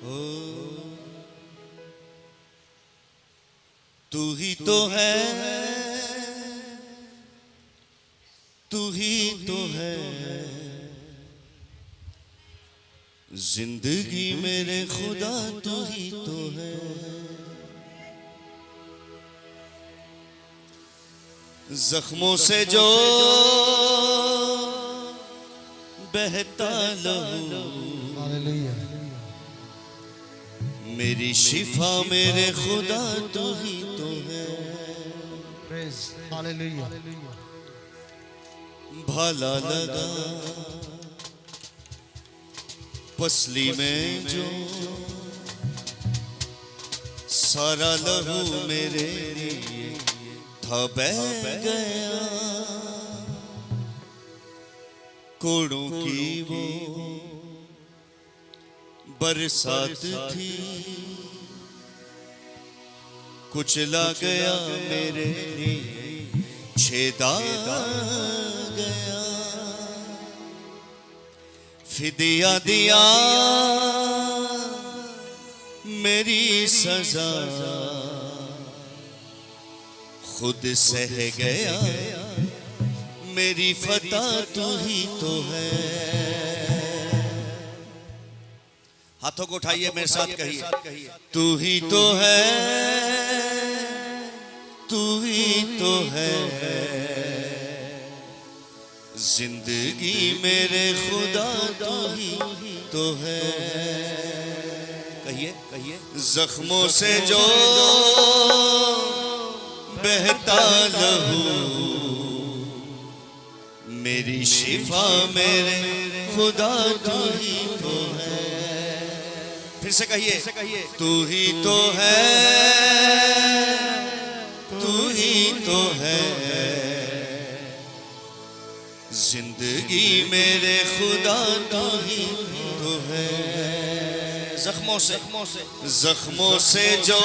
ओ तू ही तो है, तू ही तो है जिंदगी मेरे खुदा, तू ही तो है। जख्मों से जो बहता लहू, मेरी शिफा मेरे खुदा, तू ही तो है। भला लगा पसली में जो सारा लहू मेरे लिए था बह गया, कोड़ों की वो बरसात थी, कुचला गया मेरे लिए छेदा गया। फिदिया दिया मेरी सजा, खुद सह गया मेरी फता, तू ही तो है। हाथों को उठाइए, मेरे साथ कहिए, तू ही तो है, तू ही तो है जिंदगी मेरे खुदा, तू ही तो है। कहिए कहिए, जख्मों से जो बहता लहू, मेरी शिफा मेरे खुदा, तू ही तो है। फिर से कहिए, तू ही तो है, तू ही तो है जिंदगी मेरे खुदा, तू ही तो है। जख्मों से जो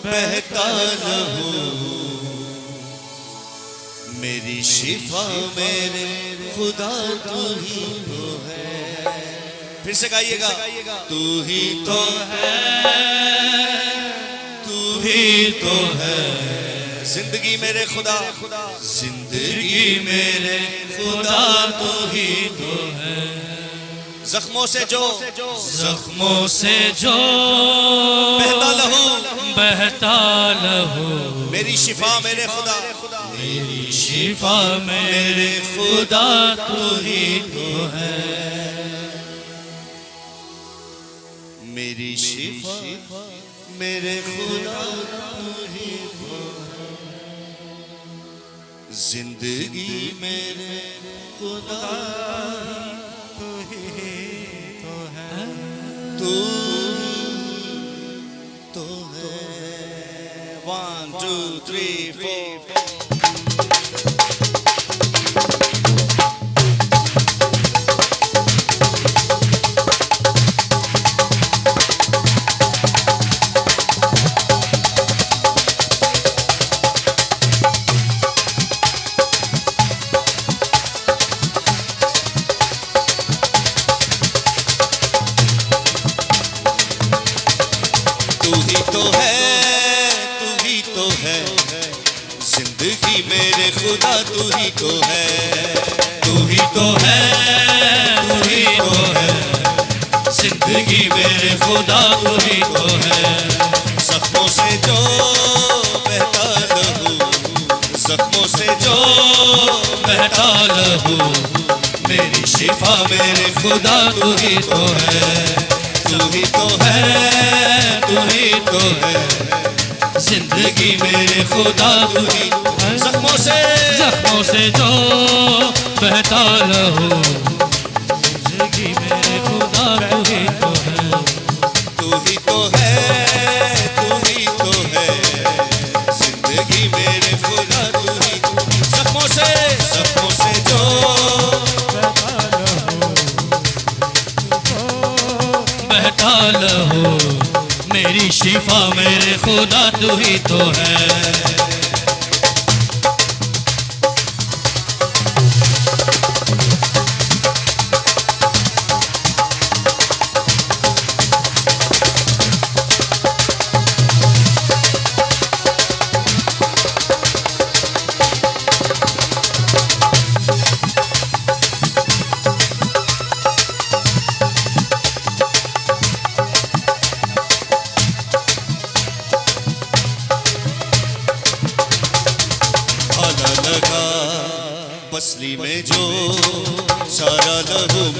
बहता लहू, मेरी शिफा मेरे खुदा, तू ही तो है। फिर से गाइएगा, तू ही तो है, तू ही तो है जिंदगी मेरे खुदा, जिंदगी मेरे खुदा, तू ही तो है। जख्मों से जो बहता लहू, मेरी शिफा मेरे खुदा, मेरी शिफा मेरे खुदा, तू ही तो है। मेरी शिफा मेरे खुदा, तू ही तो है जिंदगी मेरे खुदा, तू ही तो है, तू तो है। 1 2 3 4 जिंदगी मेरे खुदा, तू ही तो है, तू ही तो है, तू ही तो है जिंदगी मेरे खुदा, तू ही तो है। जख्मों से जो बहता लहू, जख्मों से जो बहता लहू, मेरी शिफा मेरे खुदा, तू ही तो है, तू ही तो है, तू ही तो है जिंदगी मेरे खुदा, तू ही। जख्मों से जो बहता लहू, जिंदगी मेरे खुदा, तू ही तो है, तू ही तो है, तू ही तो है जिंदगी मेरे खुदा, तू ही। जख्मों से जो बहता लहू, मेरी शिफा मेरे खुदा, तू ही तो है।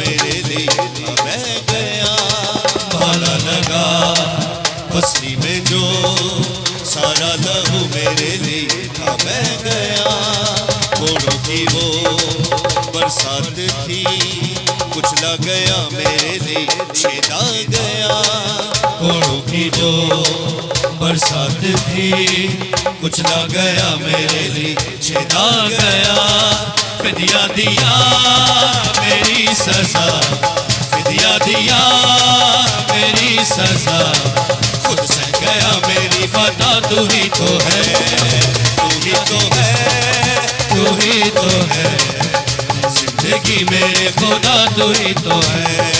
मेरे लिए था बह गया। भाला लगा पसली में जो सारा लहू मेरे लिए था बह गया। घोड़ों की वो बरसात थी कुचला गया मेरे लिए छेदा गया। घोड़ों की जो बरसात थी कुचला गया मेरे लिए छेदा गया। फिदिया दिया मेरी सजा, फिदिया दिया मेरी सजा, खुद से गया मेरी फतह। तू ही तो है, तू ही तो है, तू ही तो है जिंदगी मेरे खुदा, तू ही तो है।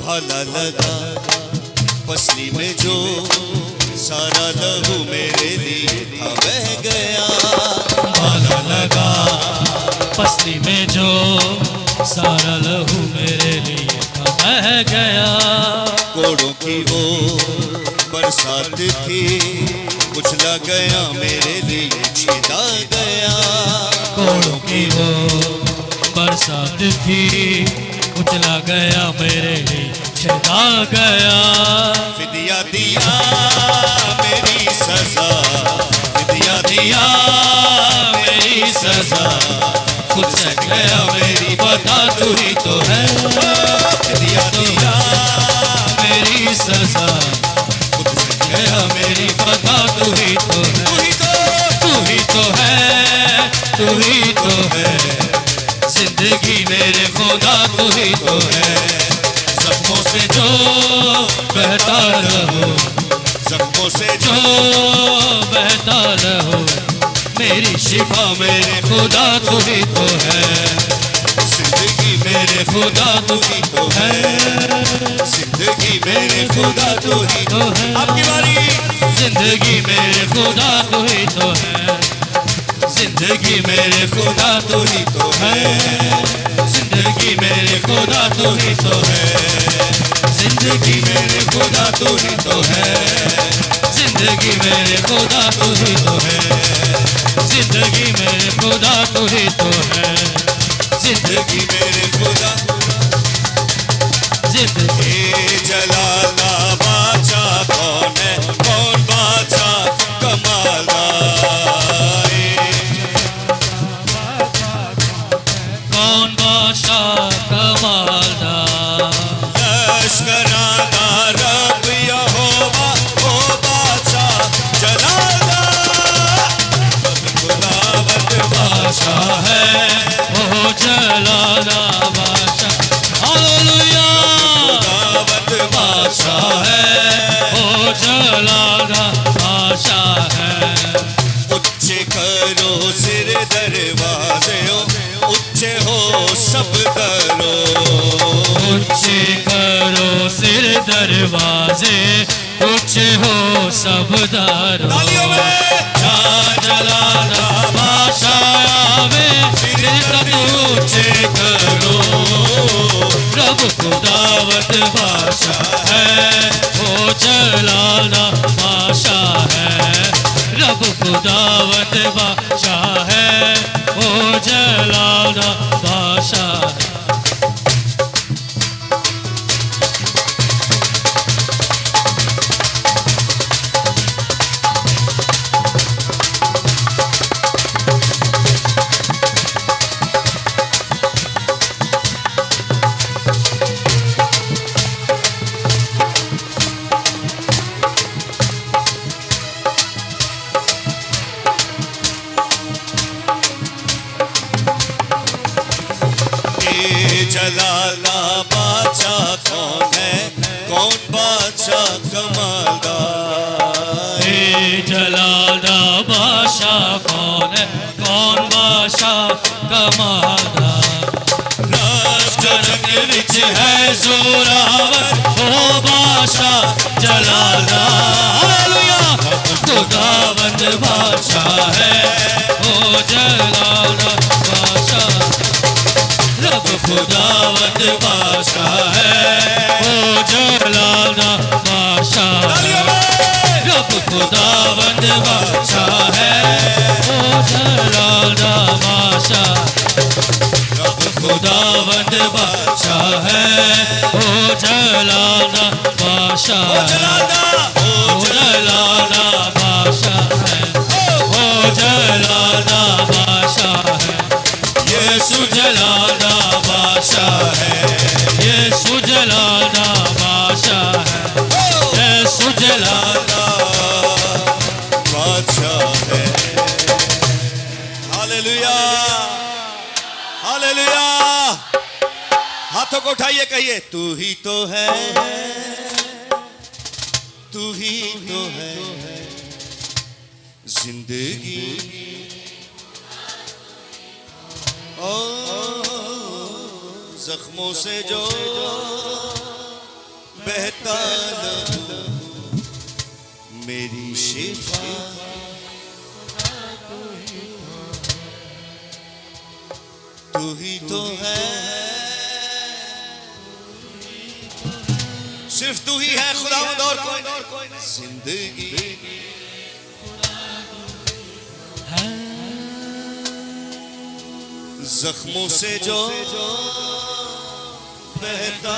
भाला लगा पसली में जो सारा लहू मेरे लिए था बह गया। भाला लगा पसली में जो सारा लहू मेरे लिए था बह गया। घोड़ों की वो बरसात थी कुचला गया मेरे लिए छेदा गया। घोड़ों की वो बरसात थी कुचला गया मेरे लिए छेदा गया। फिदिया दिया मेरी सजा, फिदिया दिया मेरी सजा, खुद से गया मेरी फतह। तू ही तो है, फिदिया दिया मेरी सजा, खुद से गया मेरी फतह। तू ही तो है, तू ही तो, तू ही तो है, तू ही तो है जिंदगी मेरे खुदा, तू ही तो है। जख्मों से जो बहता रहो, जख्मों से जो बहता रहो मेरी शिफा मेरे खुदा, तू ही तो है। जिंदगी मेरे खुदा तू ही तो है, जिंदगी मेरे खुदा तू ही तो है। आपकी बारी। जिंदगी मेरे खुदा तू ही तो है, जिंदगी मेरे खुदा तू ही तो है। जिंदगी मेरे खुदा तू ही तो है, जिंदगी मेरे खुदा तू ही तो है। जिंदगी मेरे खुदा तू ही तो है, जिंदगी मेरे खुदा तू ही तो है। जिंदगी मेरे खुदा जिंदगी जलाला बादशाह कौन है, कौन बादशाह कमालदार, कौन बादशाह कमालदार। लश्कराना रब यहोवा ओ बादशाह जलाला, खुदावंद बादशाह है वो जलाला बादशाह, हालेलुया। खुदावंद बादशाह है वो जलाला बादशाह है। ऊंचे करो सिर दरवाजे, ऊंचे हो सब दरो, ऊंचे करो सिर दरवाजे, ऊंचे हो सब दरो। जलाला बादशाह आवे, सिर तक ऊंचे करो। रब खुदावंद बादशाह है वो जलाला बादशाह है। रब खुदावंद बादशाह है वो जलाला बादशाह है। जलाला बादशाह कौन है, कौन बादशाह कमालदार, जलाला बादशाह बादशाह कौन है, कौन बादशाह कमालदार। रंग रंग विच है जोरावर, ओ बादशाह जलालदार। हालेलुया, खुदावंद बादशाह है, ओ जलालदार बादशाह। रब खुदावंद बादशाह है, ओ जलालदार बादशाह। रब खुदावंद बादशाह है, ओ जलालदार बादशाह। रब खुदावंद बादशाह है, ओ जलालदार बादशाह। ओ जलालदार बादशाह है, ओ जलालदार बादशाह है। यीशु जलालदार बादशाह है, यीशु जलालदार बादशाह है, यीशु जलालदार बादशाह है। Hallelujah, hallelujah. हाथों को उठाइए, कहिए तू ही तो है, तू ही तो है जिंदगी। ओ जख्मों से जो बहता लहू मेरी शिफा। तू ही तो है, सिर्फ तू ही है खुदावंद और कोई जिंदगी। जख्मों से जो बहता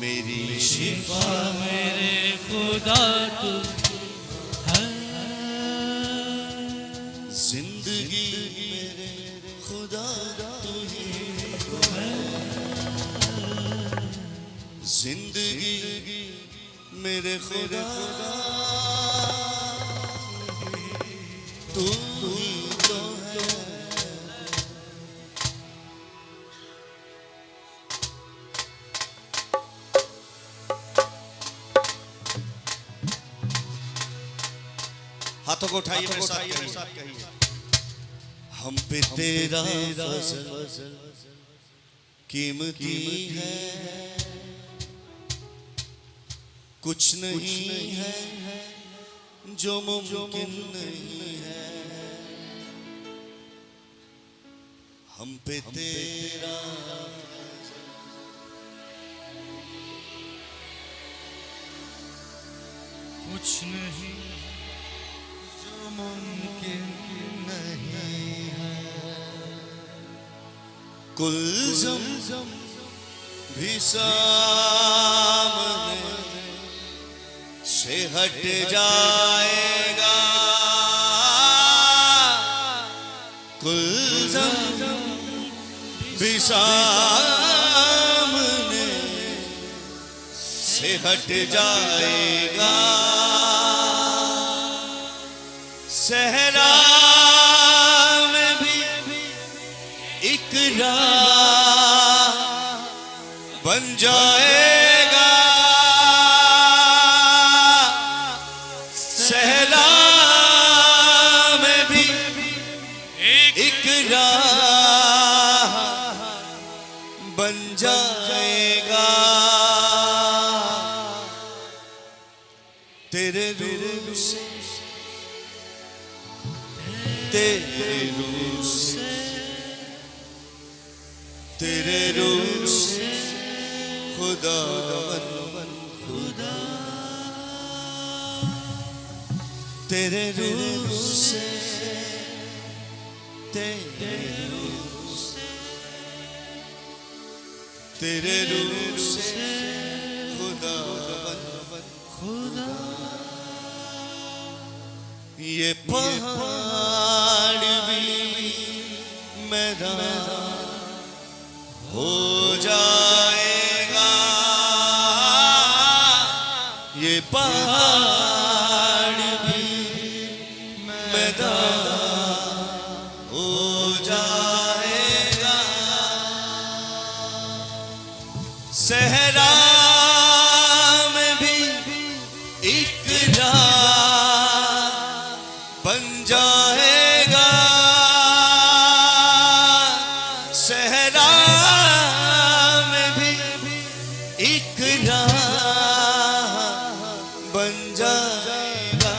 मेरी शिफा। मेरे खुदा तू है, जिंदगी मेरे खुदा तू ही तो है। जिंदगी मेरे खुदा तू ही तो है। हाथों को उठाइए, मेरे साथ कहिए हम पे तेरा फजल कीमती है। कुछ नहीं है जो मुमकिन नहीं है। हम पे तेरा कुछ नहीं जो मुमकिन नहीं है। कुल ज़म भी सामने से हट जाएगा। कुल ज़म भी सामने से हट जाएगा। सहरा में भी एक राह बन जाएगा। सहरा में भी एक राह बन जाएगा। तेरे रूह से, तेरे रूह से, तेरे रूह से खुदा खुदा। तेरे रूह से, तेरे रूह से, तेरे रूह से खुदा खुदा। ये पहाड़ भी मैदान हो जाएगा। ये पहाड़ भी मैदान हो जाएगा। सहरा में भी एक राह बन जाएगा सहरा में भी एक राह बन जाएगा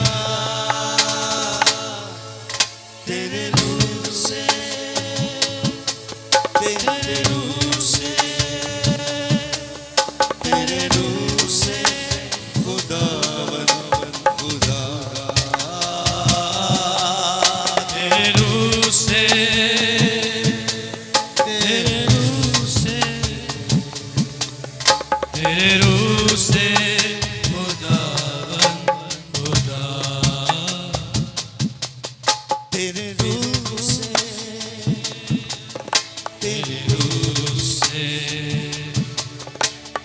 तेरे रूह से तेरे रूह से तेरे रूह से खुदावन खुदा तेरे रूह से तेरे रूह से तेरे रूह से खुदावन खुदा तेरे रूह से तेरे रूह से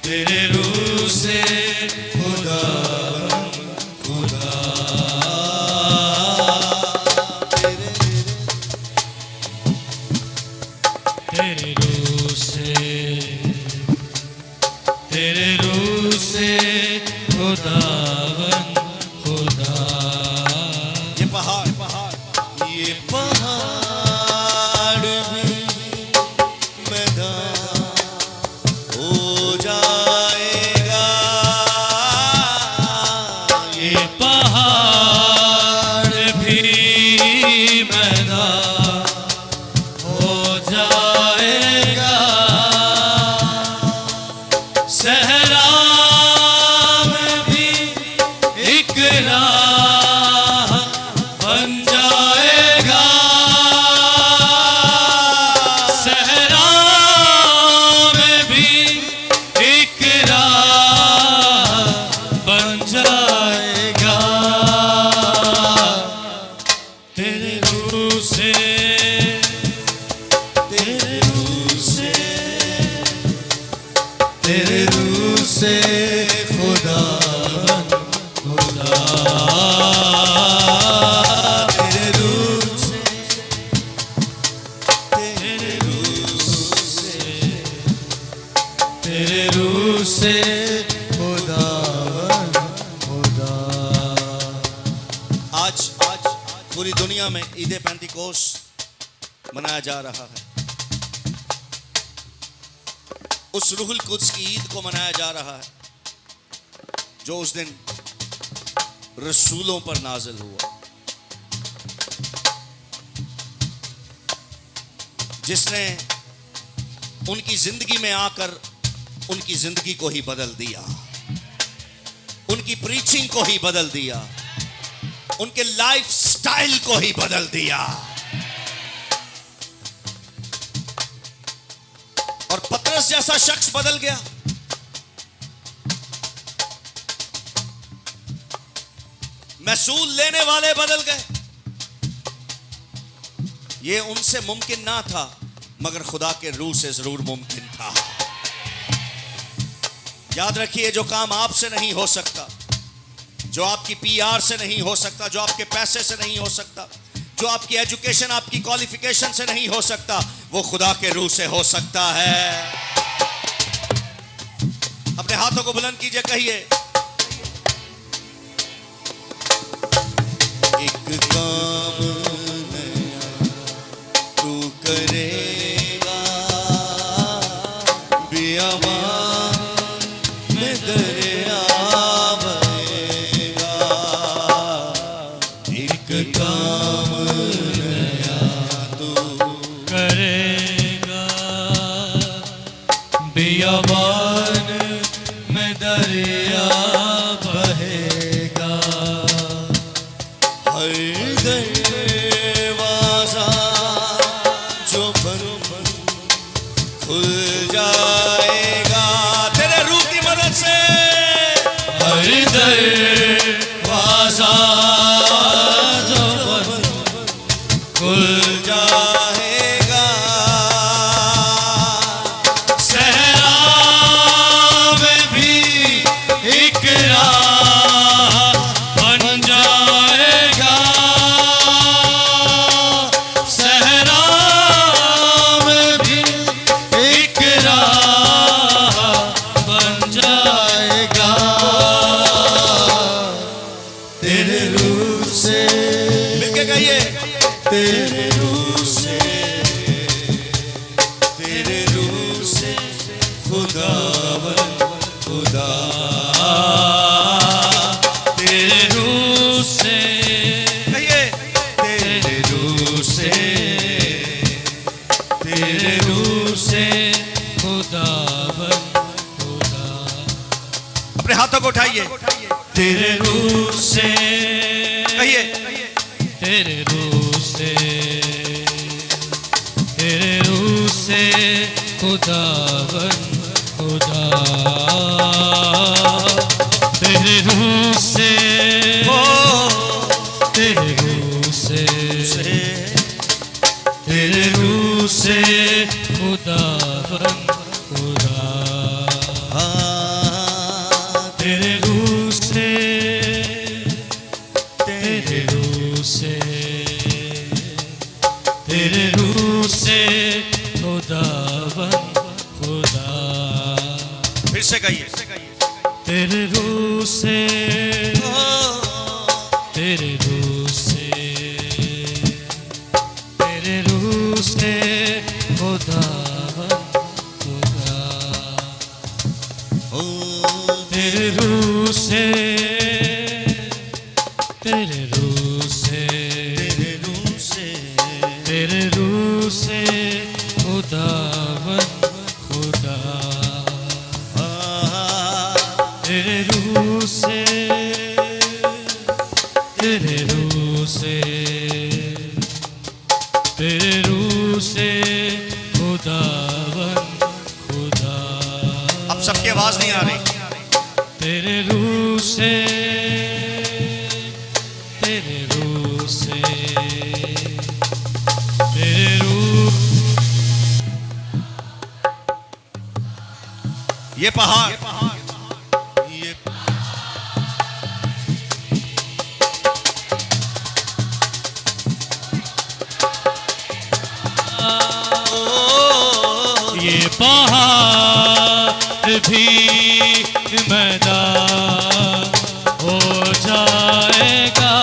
तेरे रूह से खुदावन खुदा तेरे रूह से तेरे रूह से खुदावन खुदा ये पहाड़ भी मैदान हो जाएगा ये पहाड़ भी मैदान हो जाएगा सहरा में भी एक राह बन जाएगा सहरा में भी एक राह बन जाएगा तेरे रूह से तेरे रूह से तेरे रूह से खुदावन खुदा तेरे रूह से तेरे रूह से तेरे रूह से खुदावन खुदा आज पूरी दुनिया में ईद पेंतिकोस्त मनाया जा रहा है। उस रूहुल कुद्स की ईद को मनाया जा रहा है जो उस दिन रसूलों पर नाजिल हुआ, जिसने उनकी जिंदगी में आकर उनकी जिंदगी को ही बदल दिया, उनकी प्रीचिंग को ही बदल दिया, उनके लाइफ स्टाइल को ही बदल दिया। और पतरस जैसा शख्स बदल गया। महसूल लेने वाले बदल गए। ये उनसे मुमकिन ना था, मगर खुदा के रूह से जरूर मुमकिन था। याद रखिए, जो काम आपसे नहीं हो सकता, जो आपकी पीआर से नहीं हो सकता, जो आपके पैसे से नहीं हो सकता, जो आपकी एजुकेशन, आपकी क्वालिफिकेशन से नहीं हो सकता, वो खुदा के रूह से हो सकता है। अपने हाथों को बुलंद कीजिए, कहिए, एक काम नया तू करेगा, बियाबान में दरिया बहेगा। एक काम नया तू करेगा, बियाबान में दरिया बहेगा। हर दरवाजा जो बंद खुल जाएगा तेरे रूह की मदद से। हर दरवाजा जो बंद खुल जाएगा, सहरा में भी एक राह बन जाएगा। सहरा में भी एक राह बन जाएगा। तेरे रूह से खुदावन खुदा तेरे रूह से कहिए तेरे रूह से खुदावन खुदा। अपने हाथों को उठाइए तेरे रूह से कहिए तेरे रूह से खुदावन खुदा तेरे रूह से तेरे रूह से तेरे रूह से खुदावन खुदा तेरे रूह से तेरे रूह से तेरे रूह से खुदावन खुदा। फिर से कहिए तेरे रूह से तेरे रूह से तेरे रूह से खुदावन खुदा तेरे रूह से तेरे रूह से तेरे रूह से खुदावन खुदा तेरे रूह से तेरे रूह से तेरे रूह से खुदावन खुदा। अब सबकी आवाज नहीं आ रही। तेरे रूह से तेरे रूह से तेरे रूह ये पहाड़ ये पहाड़ भी मैदान हो जाएगा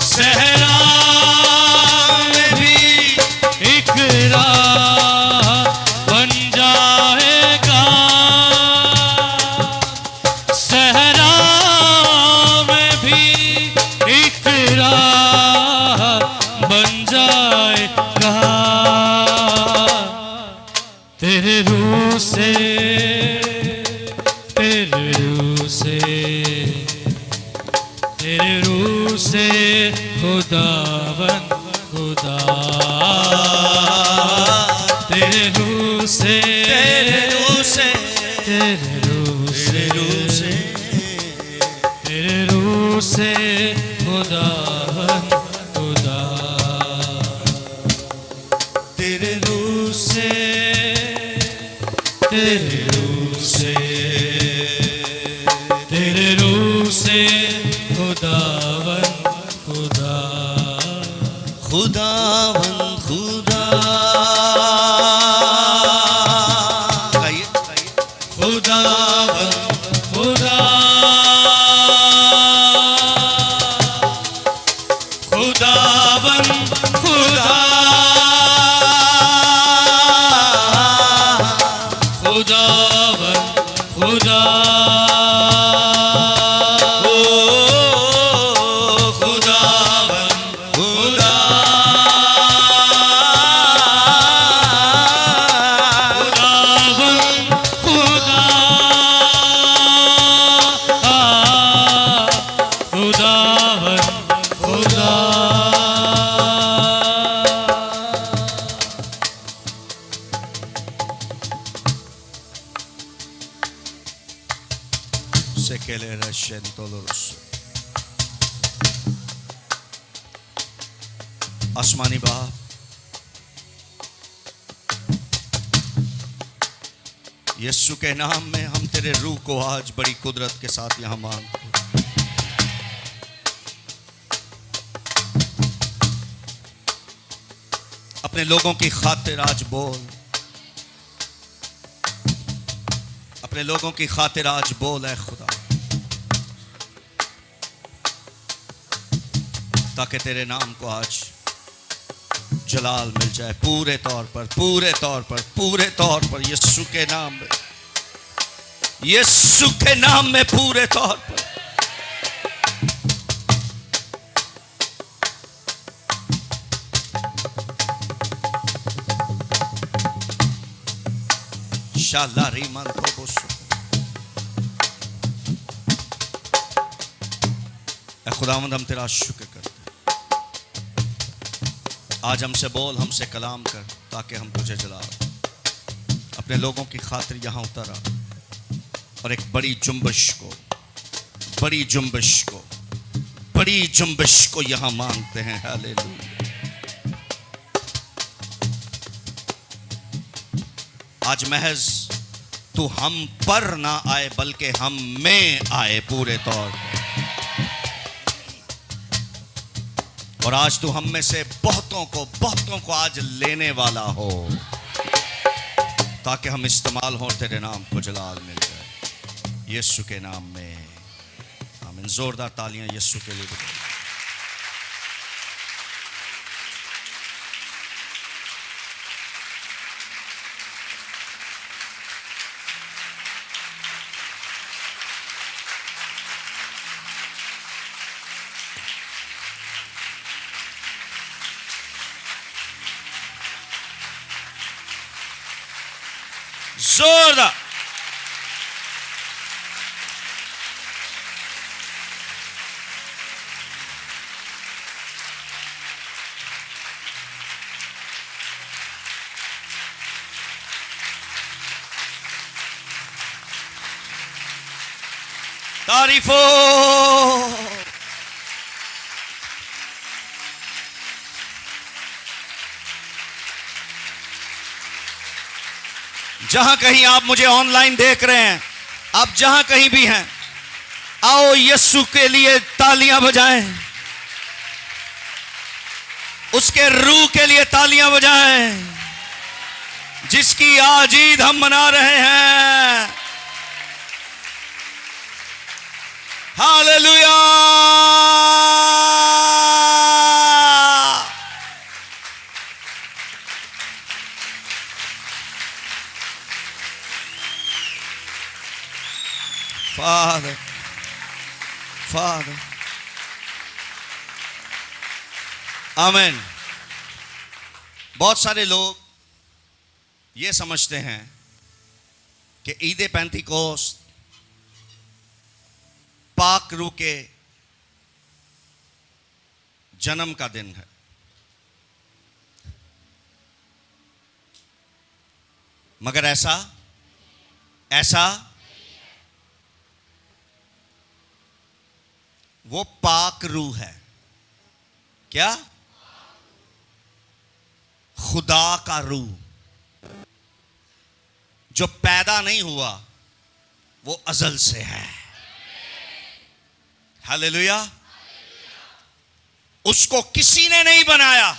सहरा में भी एक राह बन जाएगा सहरा में भी एक राह बन जाएगा तेरे रूह से तेरे रूह से तेरे रूह से खुदावन खुदा तेरे रूह से तेरे रूह से तेरे रूह से खुदावन खुदा तेरे रूह से तेरे रूह से तेरे रूह से खुदावन खुदा खुदावन खुदा खुदावन खुदा खुदावन खुदा खुदावन खुदा खुदावन खुदा खुदावन खुदा खुदावन खुदा Sekelera şentoluruz. आसमानी बाप, यीशु के नाम में हम तेरे रूह को आज बड़ी कुदरत के साथ यहाँ मांगते हैं। अपने लोगों की खातिर आज बोल, अपने लोगों की खातिर आज बोल है खुदा। ताकि तेरे नाम को आज जलाल मिल जाए पूरे तौर पर, पूरे तौर पर, पूरे तौर पर, यीशु के नाम में, यीशु के नाम में पूरे तौर पर। शालारी मन को बोसो, खुदावंद हम तेरा शुक्र करते हैं। आज हमसे बोल, हमसे कलाम कर, ताकि हम तुझे जला। अपने लोगों की खातिर यहाँ उतरा और एक बड़ी जुम्बिश को, बड़ी जुम्बिश को, बड़ी जुम्बिश को यहाँ मांगते हैं। हालेलुया। आज महज तू हम पर ना आए बल्कि हम में आए पूरे तौर पर। और आज तू हम में से बहुतों को आज लेने वाला हो, ताकि हम इस्तेमाल हो, तेरे नाम को जलाल मिल जाए यीशु के नाम में। आमीन। जोरदार तालियां यीशु के लिए बजाएं। जोरदार। तारीफो। जहां कहीं आप मुझे ऑनलाइन देख रहे हैं, आप जहां कहीं भी हैं, आओ यीशु के लिए तालियां बजाएं, उसके रूह के लिए तालियां बजाएं, जिसकी आज ईद हम मना रहे हैं। हालेलुया। Father, Father, आमीन। बहुत सारे लोग ये समझते हैं कि ईद पेंतिकोस्त पाक रूह के जन्म का दिन है, मगर ऐसा वो पाक रूह है। क्या? खुदा का रूह जो पैदा नहीं हुआ, वो अज़ल से है। हालेलुया। उसको किसी ने नहीं बनाया,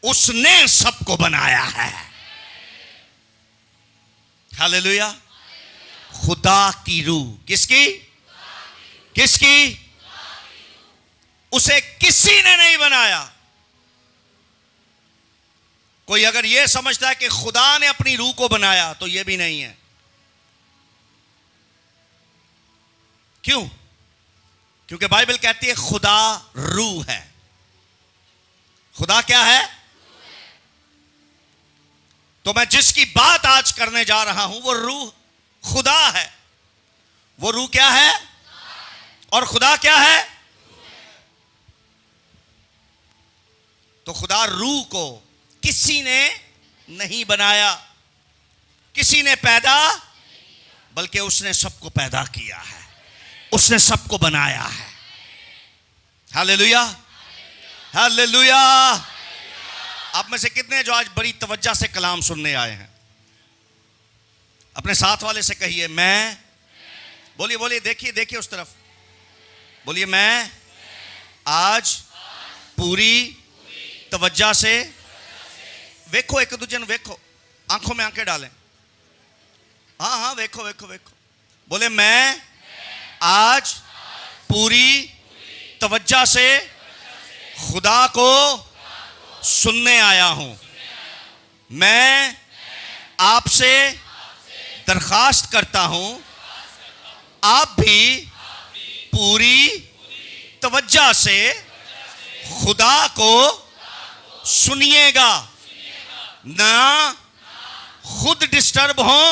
उसने सबको बनाया है। हालेलुया। खुदा की रूह। किसकी? उसे किसी ने नहीं बनाया। कोई अगर यह समझता है कि खुदा ने अपनी रूह को बनाया, तो यह भी नहीं है। क्यों? क्योंकि बाइबल कहती है खुदा रूह है। खुदा क्या है? तो मैं जिसकी बात आज करने जा रहा हूं, वो रूह खुदा है। वो रूह क्या है? और खुदा क्या है? तो खुदा रूह को किसी ने नहीं बनाया, किसी ने पैदा, बल्कि उसने सबको पैदा किया है, उसने सबको बनाया है। हालेलुया। हालेलुया। आप में से कितने जो आज बड़ी तवज्जो से कलाम सुनने आए हैं? अपने साथ वाले से कहिए मैं। बोलिए बोलिए, देखिए उस तरफ। बोलिए मैं आज पूरी तवज्जो से, वेखो एक दूजे ने, वेखो, आंखों में आंखें डालें। हाँ, वेखो। बोले मैं आज पूरी तवज्जो से खुदा को सुनने आया हूं। मैं आपसे दरखास्त करता हूं, आप भी पूरी तवज्जो से खुदा को सुनिएगा, ना खुद डिस्टर्ब हो,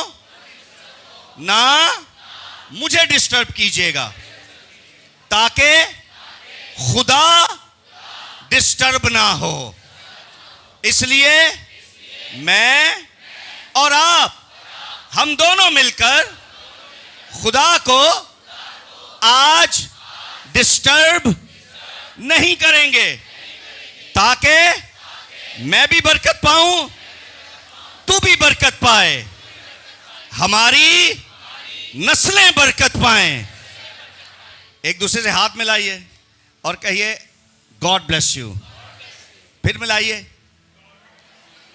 ना मुझे डिस्टर्ब कीजिएगा, ताकि खुदा डिस्टर्ब ना हो। इसलिए मैं और आप, हम दोनों मिलकर खुदा को आज डिस्टर्ब नहीं करेंगे, ताकि मैं भी बरकत पाऊं, तू भी बरकत पाए, हमारी नस्लें बरकत पाएं। एक दूसरे से हाथ मिलाइए और कहिए गॉड ब्लेस यू। फिर मिलाइए।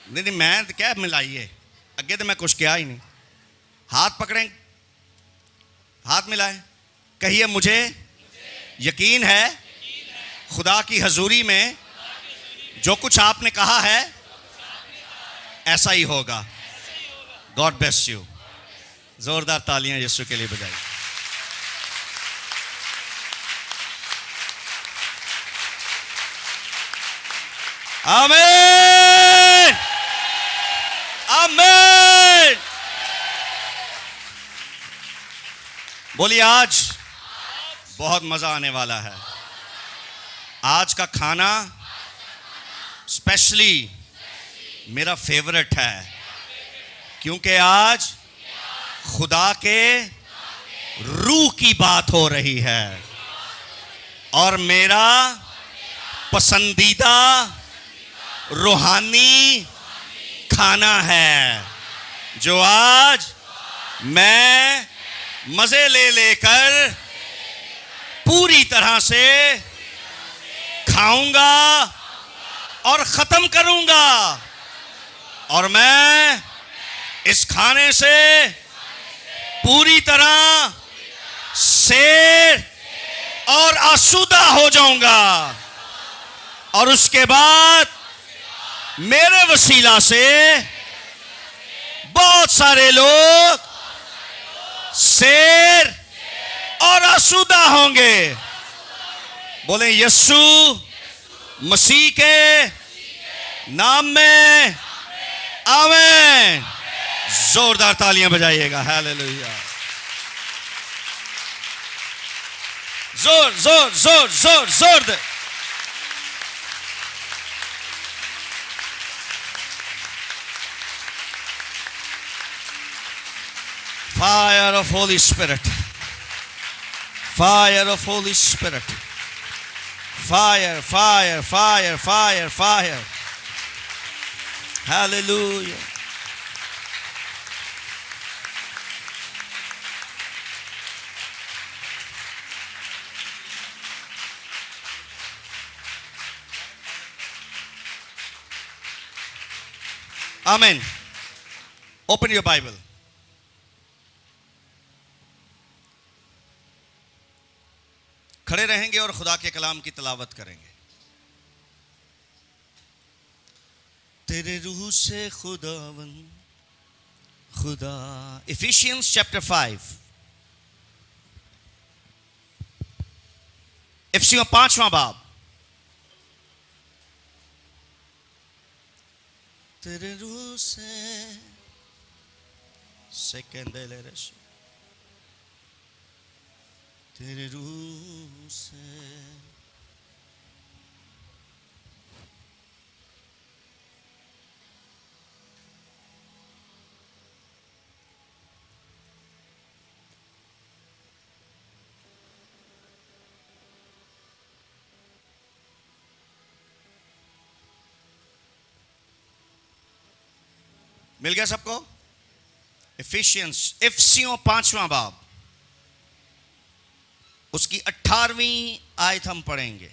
नहीं मैं तो क्या मिलाइए, अगे तो मैं कुछ किया ही नहीं। हाथ पकड़ें, हाथ मिलाएं, कहिए मुझे यकीन है खुदा की हजूरी में जो कुछ आपने कहा है ऐसा ही होगा। God bless you. जोरदार तालियां यीशु के लिए बजाइए। आमीन, आमीन। बोलिए आज बहुत मजा आने वाला है। आज का खाना स्पेशली मेरा फेवरेट है, क्योंकि आज खुदा के रूह की बात हो रही है और मेरा पसंदीदा रूहानी खाना है, जो आज मैं मजे ले लेकर पूरी तरह से खाऊंगा और खत्म करूंगा। और मैं इस खाने से पूरी तरह शेर और आसूदा हो जाऊंगा, और उसके बाद मेरे वसीला से बहुत सारे लोग शेर और आसूदा होंगे। बोले यीशु मसीह के नाम में आमीन। जोरदार तालियां बजाइएगा। हालेलुया। जोर जोर जोर जोर जोर दे। Fire of Holy Spirit. Fire of Holy Spirit. Fire, fire, fire, fire, fire. Hallelujah. Amen. Open your Bible. खड़े रहेंगे और खुदा के कलाम की तिलावत करेंगे। तेरे रूह से खुदावन खुदा। इफिशियंस चैप्टर 5, इफिसियों 5वां बाब। तेरे रूह से कहते ले रश, तेरे रूह से मिल गया सबको? इफिसियों 5वां बाब, उसकी 18वीं आयत हम पढ़ेंगे।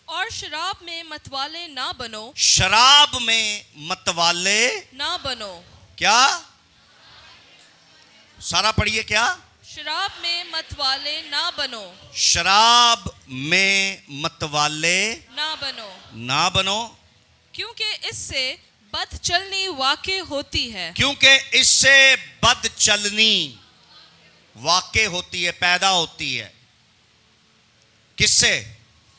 और शराब में मतवाले ना बनो। शराब में मतवाले ना बनो। क्या? सारा पढ़िए। क्या? शराब में मतवाले ना बनो, शराब में मतवाले ना बनो, ना बनो, क्योंकि इससे बदचलनी वाक़ई होती है। क्योंकि इससे बदचलनी वाक़ई होती है, पैदा होती है। किससे?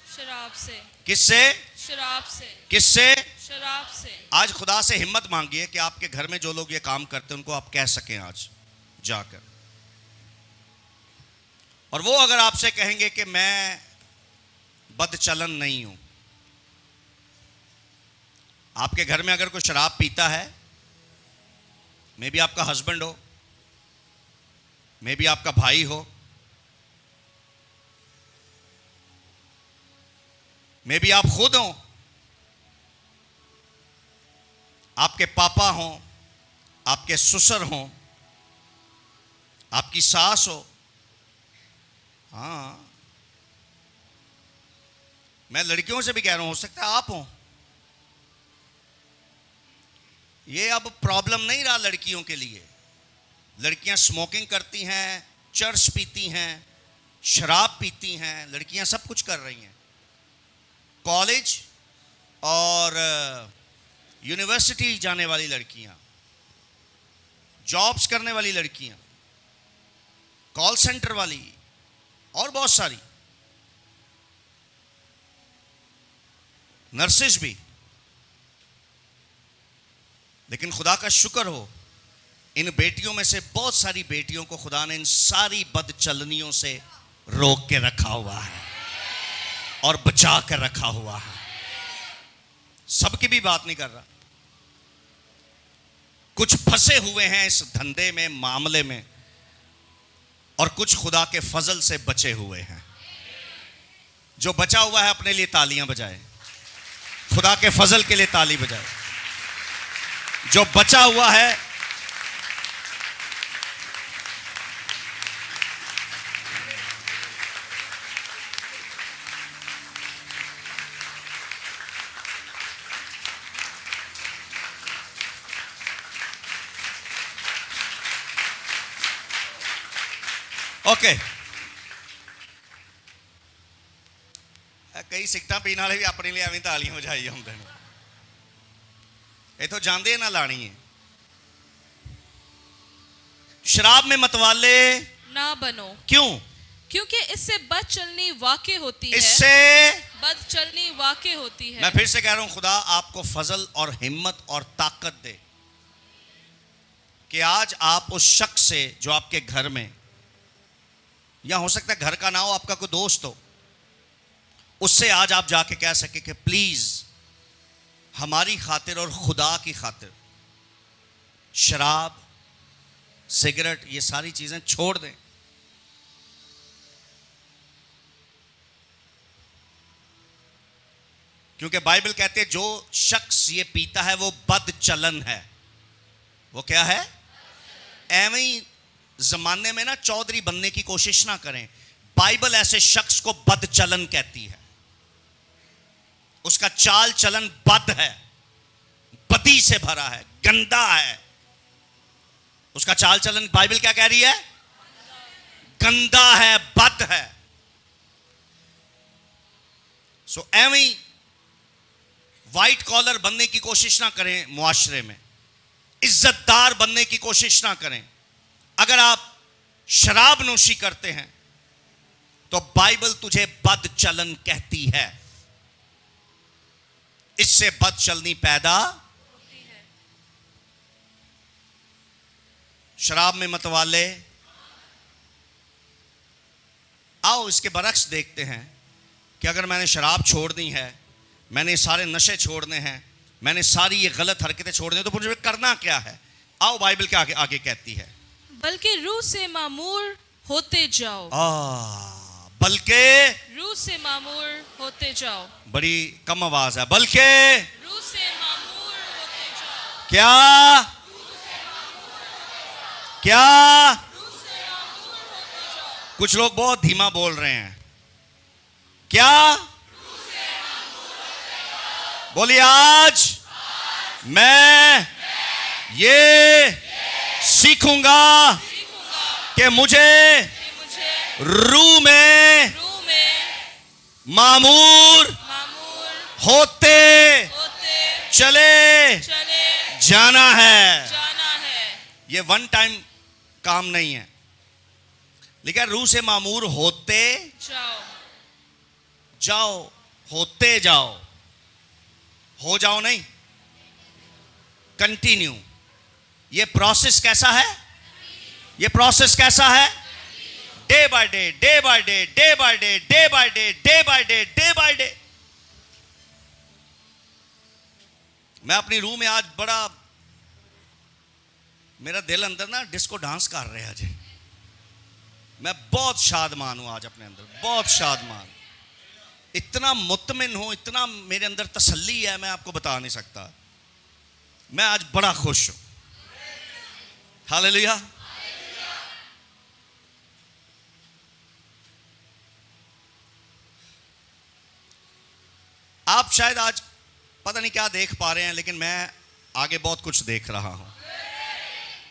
शराब से, किससे? शराब से, किससे? शराब से। आज खुदा से हिम्मत मांगिए कि आपके घर में जो लोग ये काम करते हैं उनको आप कह सकें आज जाकर। और वो अगर आपसे कहेंगे कि मैं बदचलन नहीं हूं, आपके घर में अगर कोई शराब पीता है, मे बी आपका हस्बैंड हो, मे बी आपका भाई हो, मे बी आप खुद हो, आपके पापा हो, आपके ससुर हो, आपकी सास हो, हाँ, मैं लड़कियों से भी कह रहा हूं, हो सकता है आप हो। ये अब प्रॉब्लम नहीं रहा लड़कियों के लिए। लड़कियां स्मोकिंग करती हैं, चर्च पीती हैं, शराब पीती हैं, लड़कियां सब कुछ कर रही हैं। कॉलेज और यूनिवर्सिटी जाने वाली लड़कियां, जॉब्स करने वाली लड़कियां, कॉल सेंटर वाली और बहुत सारी, नर्सेज भी। लेकिन खुदा का शुक्र हो, इन बेटियों में से बहुत सारी बेटियों को खुदा ने इन सारी बदचलनियों से रोक के रखा हुआ है और बचा कर रखा हुआ है। सबकी भी बात नहीं कर रहा, कुछ फंसे हुए हैं इस धंधे में, मामले में, और कुछ खुदा के फजल से बचे हुए हैं। जो बचा हुआ है अपने लिए तालियां बजाए, खुदा के फजल के लिए ताली बजाए। जो बचा हुआ है, ओके, कई सिगटा पीने वाले भी अपने लिए एवं तालियां बजाई होंगे ने, इथों जाते ना लानी है। शराब में मतवाले ना बनो, क्यों? क्योंकि इससे बदचलनी वाक़ई होती है। इससे बदचलनी वाक़ई होती है। मैं फिर से कह रहा हूं, खुदा आपको फजल और हिम्मत और ताकत दे कि आज आप उस शख्स से जो आपके घर में, या हो सकता है घर का ना हो, आपका कोई दोस्त हो, उससे आज आप जाके कह सके कि प्लीज हमारी खातिर और खुदा की खातिर शराब, सिगरेट, ये सारी चीजें छोड़ दें। क्योंकि बाइबल कहते हैं जो शख्स ये पीता है वो बदचलन है। वो क्या है? एवं ही जमाने में ना चौधरी बनने की कोशिश ना करें। बाइबल ऐसे शख्स को बदचलन कहती है। उसका चाल चलन बद है, बदी से भरा है, गंदा है। उसका चाल चलन बाइबल क्या कह रही है? गंदा है, बद है। सो एवं ही व्हाइट कॉलर बनने की कोशिश ना करें, मुआशरे में इज्जतदार बनने की कोशिश ना करें। अगर आप शराब नोशी करते हैं तो बाइबल तुझे बदचलन कहती है। इससे बदचलनी पैदा होती है। शराब में मतवाले। आओ इसके बरक्स देखते हैं कि अगर मैंने शराब छोड़ दी है, मैंने सारे नशे छोड़ने हैं, मैंने सारी ये गलत हरकतें छोड़नी है, तो मुझे करना क्या है? आओ बाइबल के आगे आगे कहती है, बल्कि रूह से मामूर होते जाओ। बल्कि रूह से मामूर होते जाओ। बड़ी कम आवाज है। बल्कि रूह से मामूर होते जाओ। क्या? क्या? कुछ लोग बहुत धीमा बोल रहे हैं। क्या? बोलिए आज मैं ये सीखूंगा कि मुझे रूह में मामूर होते चले जाना है। ये वन टाइम काम नहीं है, लेकिन रूह से मामूर होते जाओ, होते जाओ, हो जाओ नहीं, कंटिन्यू। ये प्रोसेस कैसा है? ये प्रोसेस कैसा है? Day by day, day by day, day by day, day by day, day by day, day by day. मैं अपनी रूह में आज बड़ा, मेरा दिल अंदर ना डिस्को डांस कर रहे हैं आज। मैं बहुत शादमान हूं आज अपने अंदर, बहुत शादमान, इतना मुतमिन हूं, इतना मेरे अंदर तसल्ली है, मैं आपको बता नहीं सकता। मैं आज बड़ा खुश हूं। हालेलुया। आप शायद आज पता नहीं क्या देख पा रहे हैं, लेकिन मैं आगे बहुत कुछ देख रहा हूं।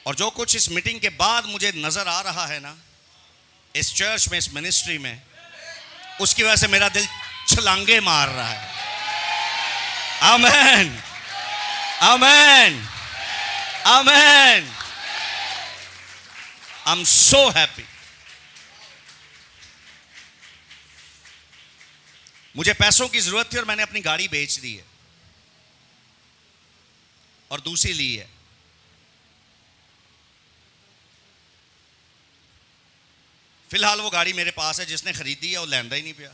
और जो कुछ इस मीटिंग के बाद मुझे नजर आ रहा है ना, इस चर्च में, इस मिनिस्ट्री में, उसकी वजह से मेरा दिल छलांगे मार रहा है। Amen, amen, amen. I am so happy. मुझे पैसों की जरूरत थी और मैंने अपनी गाड़ी बेच दी है और दूसरी ली है। फिलहाल वो गाड़ी मेरे पास है, जिसने खरीदी है वो लैंदा ही नहीं पिया।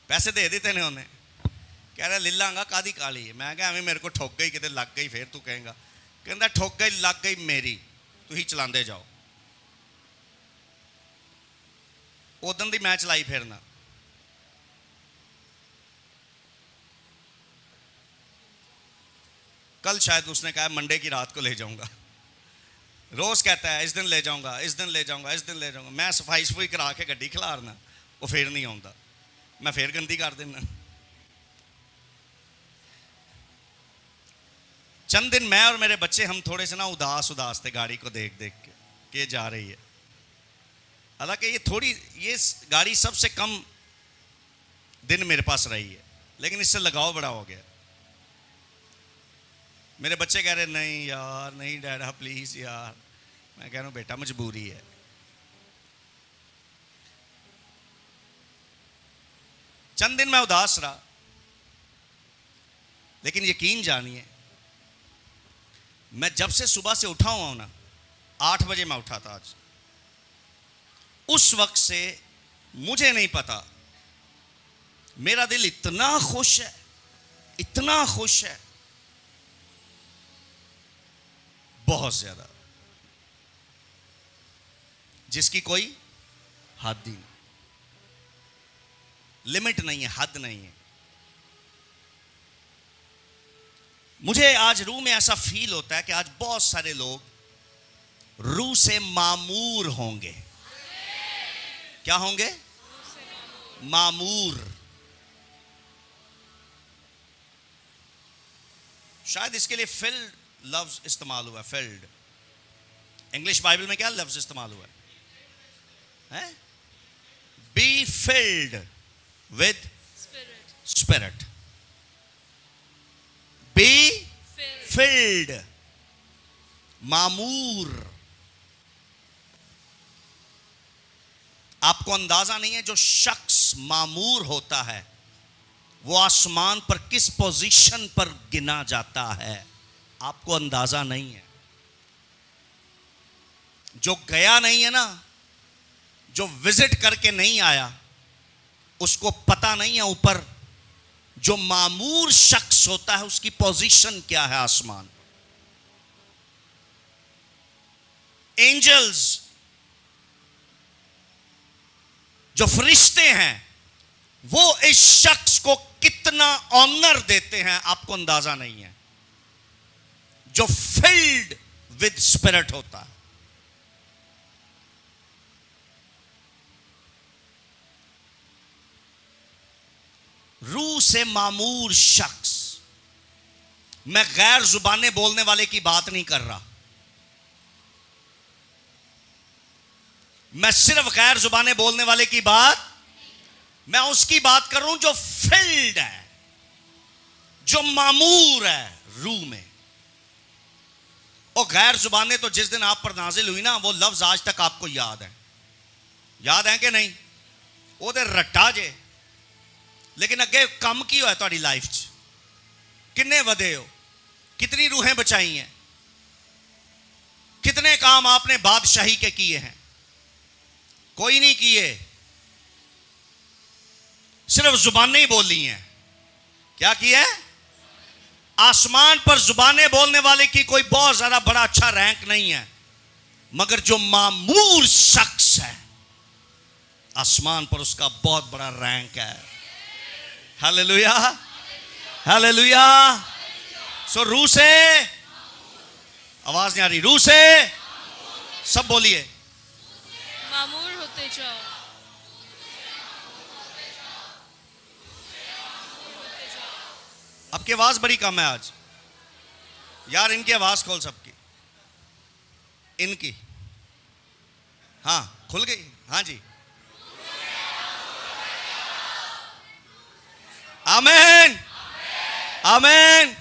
पैसे दे देते ने उन्हें, कह रहा ले लांगा कादी काली है। मैं कहा एवं मेरे को ठोक गई, कितने लग गई, फिर तू कहेगा। कहता ठोक गई लग गई मेरी, तू ही चलाते जाओ। उदन दी मैं चलाई फिरना। कल शायद उसने कहा मंडे की रात को ले जाऊंगा। रोज कहता है इस दिन ले जाऊंगा, इस दिन ले जाऊंगा, इस दिन ले जाऊंगा। मैं सफाई सफाई करा के गड्डी खिलारना, वो फिर नहीं आता, मैं फिर गंदी कर देना। चंद दिन मैं और मेरे बच्चे हम थोड़े से ना उदास थे गाड़ी को देख देख के जा रही है। हालांकि ये गाड़ी सबसे कम दिन मेरे पास रही है, लेकिन इससे लगाव बड़ा हो गया। मेरे बच्चे कह रहे नहीं यार, नहीं डैडा प्लीज यार। मैं कह रहा हूं बेटा मजबूरी है। चंद दिन मैं उदास रहा, लेकिन यकीन जानिए मैं जब से सुबह से उठा हुआ हूं ना, 8 बजे मैं उठा था आज, उस वक्त से मुझे नहीं पता, मेरा दिल इतना खुश है, इतना खुश है, बहुत ज्यादा, जिसकी कोई हद ही नहीं, लिमिट नहीं है, हद नहीं है। मुझे आज रूह में ऐसा फील होता है कि आज बहुत सारे लोग रूह से मामूर होंगे। क्या होंगे? मामूर। शायद इसके लिए फिल्ड लफ्ज इस्तेमाल हुआ है। फिल्ड इंग्लिश बाइबल में क्या लफ्ज इस्तेमाल हुआ है? Be filled with spirit. Be filled, मामूर। आपको अंदाजा नहीं है, जो शख्स मामूर होता है वो आसमान पर किस पोजीशन पर गिना जाता है, आपको अंदाजा नहीं है। जो गया नहीं है ना, जो विजिट करके नहीं आया, उसको पता नहीं है ऊपर जो मामूर शख्स होता है उसकी पोजीशन क्या है आसमान। एंजल्स, जो फरिश्ते हैं, वो इस शख्स को कितना ऑनर देते हैं आपको अंदाजा नहीं है, जो फिल्ड विद स्पिरिट होता है। रूह से मामूर शख्स, मैं गैर जुबानें बोलने वाले की बात नहीं कर रहा, मैं सिर्फ गैर जुबानें बोलने वाले की बात, मैं उसकी बात कर रहा हूं जो फिल्ड है, जो मामूर है रूह में। और गैर जुबानें तो जिस दिन आप पर नाजिल हुई ना, वो लफ्ज आज तक आपको याद है। याद है कि नहीं? वो तो रट्टा जे, लेकिन अगे कम की हो है तुम्हारी लाइफ च, किन्ने वधे हो, कितनी रूहें बचाई हैं, कितने काम आपने बादशाही के किए हैं? कोई नहीं किए, सिर्फ जुबानें ही बोली हैं। क्या किया है? आसमान पर जुबानें बोलने वाले की कोई बहुत ज्यादा बड़ा अच्छा रैंक नहीं है, मगर जो मामूर शख्स है आसमान पर उसका बहुत बड़ा रैंक है। Hallelujah, hallelujah. सो रूह से, आवाज नहीं आ रही, रूह से सब बोलिए, मामूर होते जाओ। आपकी आवाज बड़ी कम है आज यार, इनकी आवाज खोल सबकी, इनकी, हाँ खुल गई, हाँ जी, आमीन, आमीन।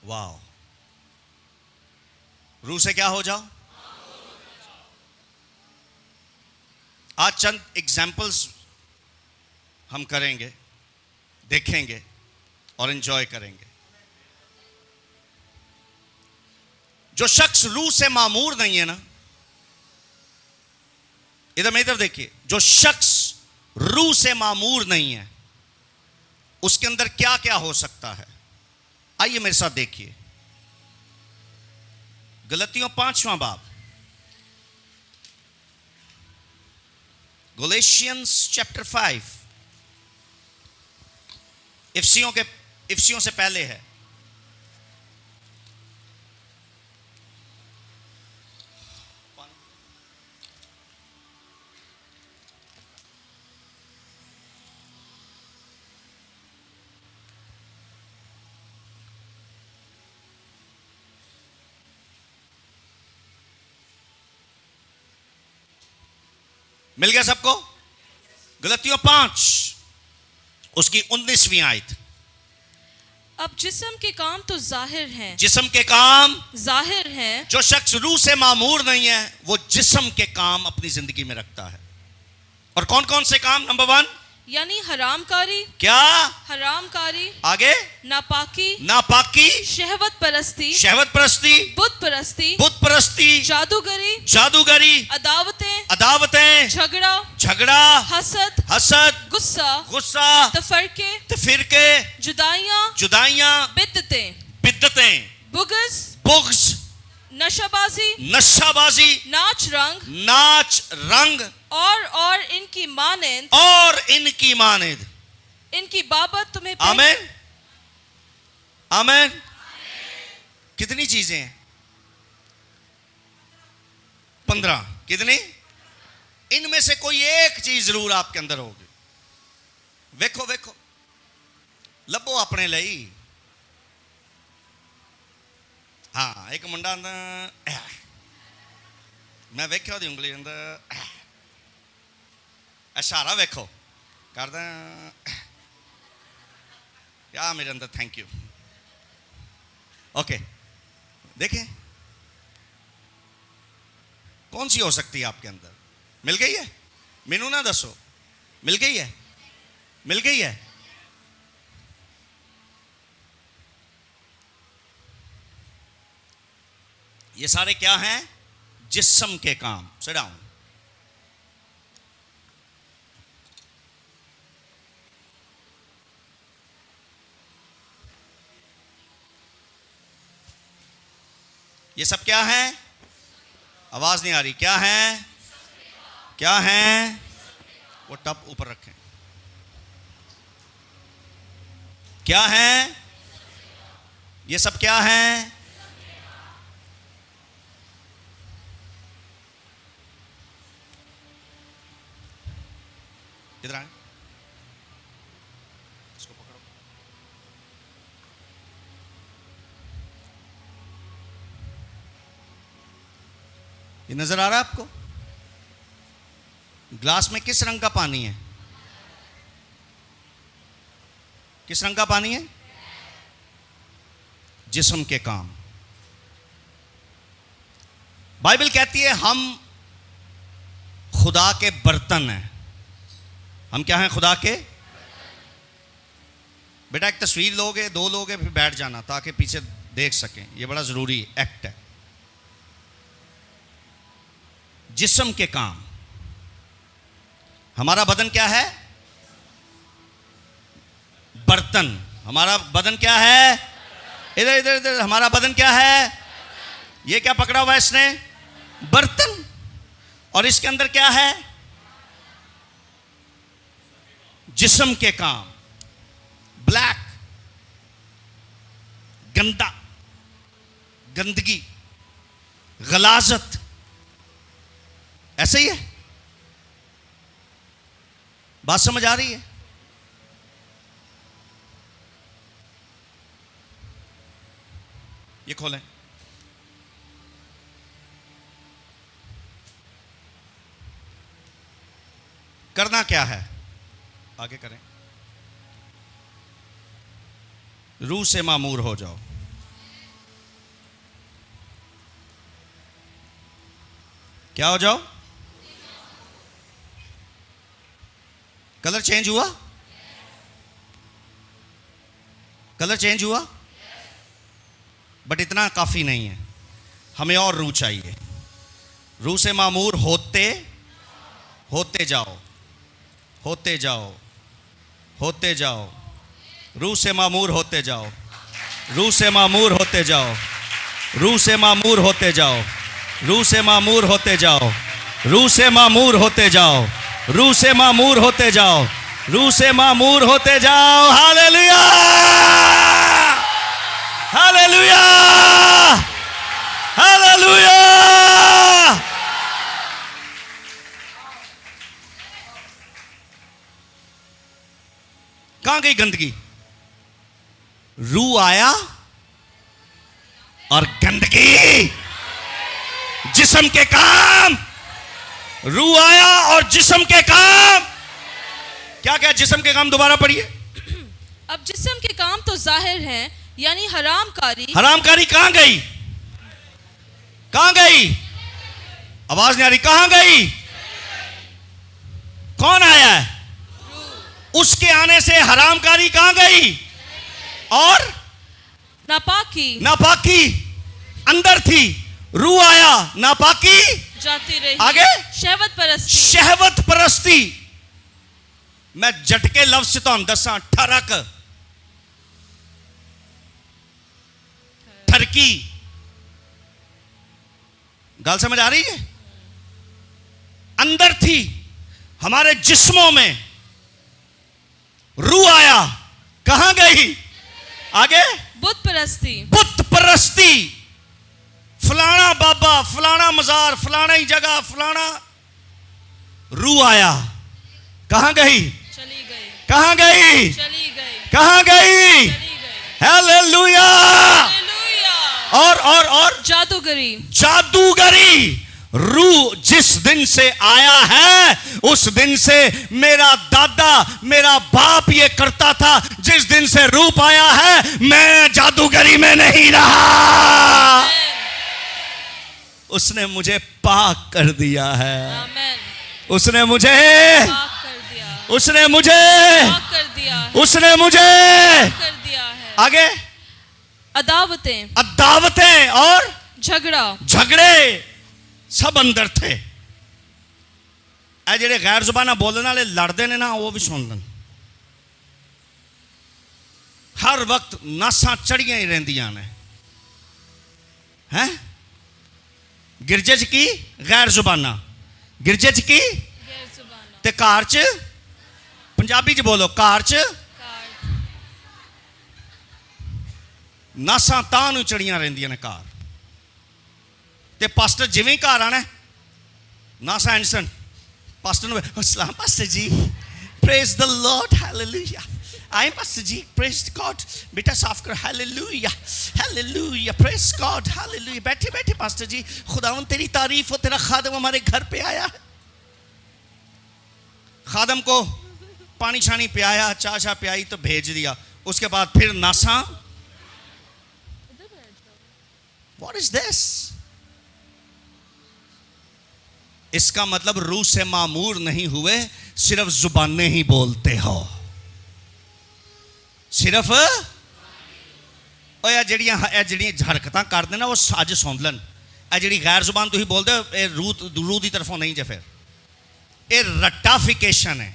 वाह, रूह से क्या हो जाओ। आज चंद एग्जाम्पल्स हम करेंगे, देखेंगे और एंजॉय करेंगे। जो शख्स रूह से मामूर नहीं है ना, इधर मेरी तरफ देखिए, जो शख्स रूह से मामूर नहीं है उसके अंदर क्या क्या हो सकता है। आइए मेरे साथ देखिए, गलतियों 5वां बाब, गलेशियंस चैप्टर 5, इफसियों से पहले है। मिल गया सबको? गलतियों 5 उसकी 19वीं आयत। अब जिस्म के काम तो जाहिर हैं, जिस्म के काम जाहिर हैं। जो शख्स रूह से मामूर नहीं है वो जिस्म के काम अपनी जिंदगी में रखता है। और कौन कौन से काम? नंबर 1 यानी हरामकारी, क्या? हरामकारी, आगे नापाकी, नापाकी, शहवत परस्ती, शहवत परस्ती, बुत परस्ती, बुत परस्ती, जादूगरी, जादूगरी, अदावतें, अदावतें, झगड़ा, झगड़ा, हसद, हसद, गुस्सा, गुस्सा, तफरके, तफिरके, जुदाइयां, जुदाइयां, बिद्दतें, बिद्दतें, बुग़्ज़, बुग़्ज़, नशाबाजी, नशाबाजी, नाच रंग नाच रंग और इनकी मानंद, और इनकी मानद, इनकी बाबत तुम्हें आमीन, आमीन। कितनी चीजें हैं? 15। कितनी? इनमें से कोई एक चीज जरूर आपके अंदर होगी। वेखो वेखो, लभो अपने ਲਈ। हाँ, एक मुंडा अंदर, मैं वेख्या ਉਹਦੀ ਉਂਗਲੀ ਅੰਦਰ, इशारा वेखो करदा क्या मेरे अंदर, थैंक यू। ओके, देखें कौन सी हो सकती है आपके अंदर? मिल गई है? मेनू ना दसो, मिल गई है? मिल गई है? ये सारे क्या हैं? जिस्म के काम। Sit down. ये सब क्या है? आवाज नहीं आ रही। क्या है? क्या है? वो टब ऊपर रखें। क्या है? ये सब क्या है? इधर आए, इसको पकड़ो। ये नजर आ रहा है आपको? ग्लास में किस रंग का पानी है? किस रंग का पानी है? जिस्म के काम। बाइबल कहती है हम खुदा के बर्तन हैं। हम क्या हैं? खुदा के। बेटा एक तस्वीर लोगे, दो लोगे, फिर बैठ जाना ताकि पीछे देख सकें। यह बड़ा जरूरी एक्ट है। जिस्म के काम। हमारा बदन क्या है? बर्तन। हमारा बदन क्या है? इधर इधर इधर। हमारा बदन क्या है? ये क्या पकड़ा हुआ है इसने? बर्तन। और इसके अंदर क्या है? जिस्म के काम। ब्लैक, गंदा, गंदगी, गलाजत, ऐसे ही है। बात समझ आ रही है? ये खोलें। करना क्या है? आगे करें। रूह से मामूर हो जाओ। क्या हो जाओ? कलर चेंज हुआ? कलर चेंज हुआ? बट इतना काफी नहीं है, हमें और रूह चाहिए। रूह से मामूर होते होते जाओ, होते जाओ, होते जाओ। रूह से मामूर होते जाओ, रूह से मामूर होते जाओ, रूह से मामूर होते जाओ, रूह से मामूर होते जाओ, रूह से मामूर होते जाओ, रूह से मामूर होते जाओ, रूह से मामूर होते जाओ। Hallelujah, hallelujah, hallelujah. कहां गई गंदगी? रूह आया और गंदगी। जिस्म के काम। रूह आया और जिस्म के काम। क्या क्या जिस्म के काम? दोबारा पढ़िए। अब जिस्म के काम तो जाहिर हैं, यानी हरामकारी। हरामकारी कहां गई? कहां गई? आवाज नहीं आ रही। कहां गई? कौन आया है? उसके आने से हरामकारी कहां गई? और नापाकी। नापाकी अंदर थी, रूह आया, नापाकी जाती रही। आगे शहवत परस्ती। शहवत परस्ती। मैं झटके लफ्ज से तो दसा ठरक, ठरकी। गल समझ आ रही है? अंदर थी हमारे जिस्मों में, रूह आया, कहां गई? आगे बुत परस्ती। बुत परस्ती। फलाना बाबा, फलाना मजार, फलाना ही जगह, फलाना। रूह आया, कहां गई? चली गई। कहां गई? चली गई। कहां गई? चली गई। हालेलुया। हालेलुया। और जादूगरी। जादूगरी। रूह जिस दिन से आया है उस दिन से मेरा दादा, मेरा बाप ये करता था। जिस दिन से रूह आया है मैं जादूगरी में नहीं रहा। उसने मुझे पाक कर दिया है। आमेन। उसने मुझे पाक कर दिया। उसने मुझे पाक कर दिया है। उसने मुझे पाक कर दिया है। आगे अदावतें। अदावतें और झगड़ा। झगड़े सब अंदर थे। ए जेड़े गैर जुबाना बोलने वाले लड़ते ने ना, वो भी सुन लें। हर वक्त नासा चढ़िया ही रहंदियां ने। हैं? गिरजे च की गैर जुबाना, गिरजे च की गैर जुबाना। ते कार च पंजाबी च बोलो, कार च नासा तां नूं चढ़ियां रहंदियां ने कार। ते पास्टर जिवें ही घर आना नासा एंडसन, पास्टर नूं अस्सलाम pastor ji, praise the lord, hallelujah, आए पास्टर जी, प्रेज गॉड, बेटा साफ कर, hallelujah hallelujah, praise God hallelujah. बैठे बैठे पास्टर जी, खुदावन तेरी तारीफ हो, तेरा खादम हमारे घर पे आया है। खादम को पानी छानी पियाया, चाय छा पियाई तो भेज दिया, उसके बाद फिर नासा। What is this? इसका मतलब रूह से मामूर नहीं हुए, सिर्फ जुबानें ही बोलते हो, सिर्फ जड़ियां हरकतां करते ना वो अज सुन लन। जी गैर जुबान तुम बोलते हो, रूह की तरफों नहीं जे, फिर ये रट्टाफिकेशन है,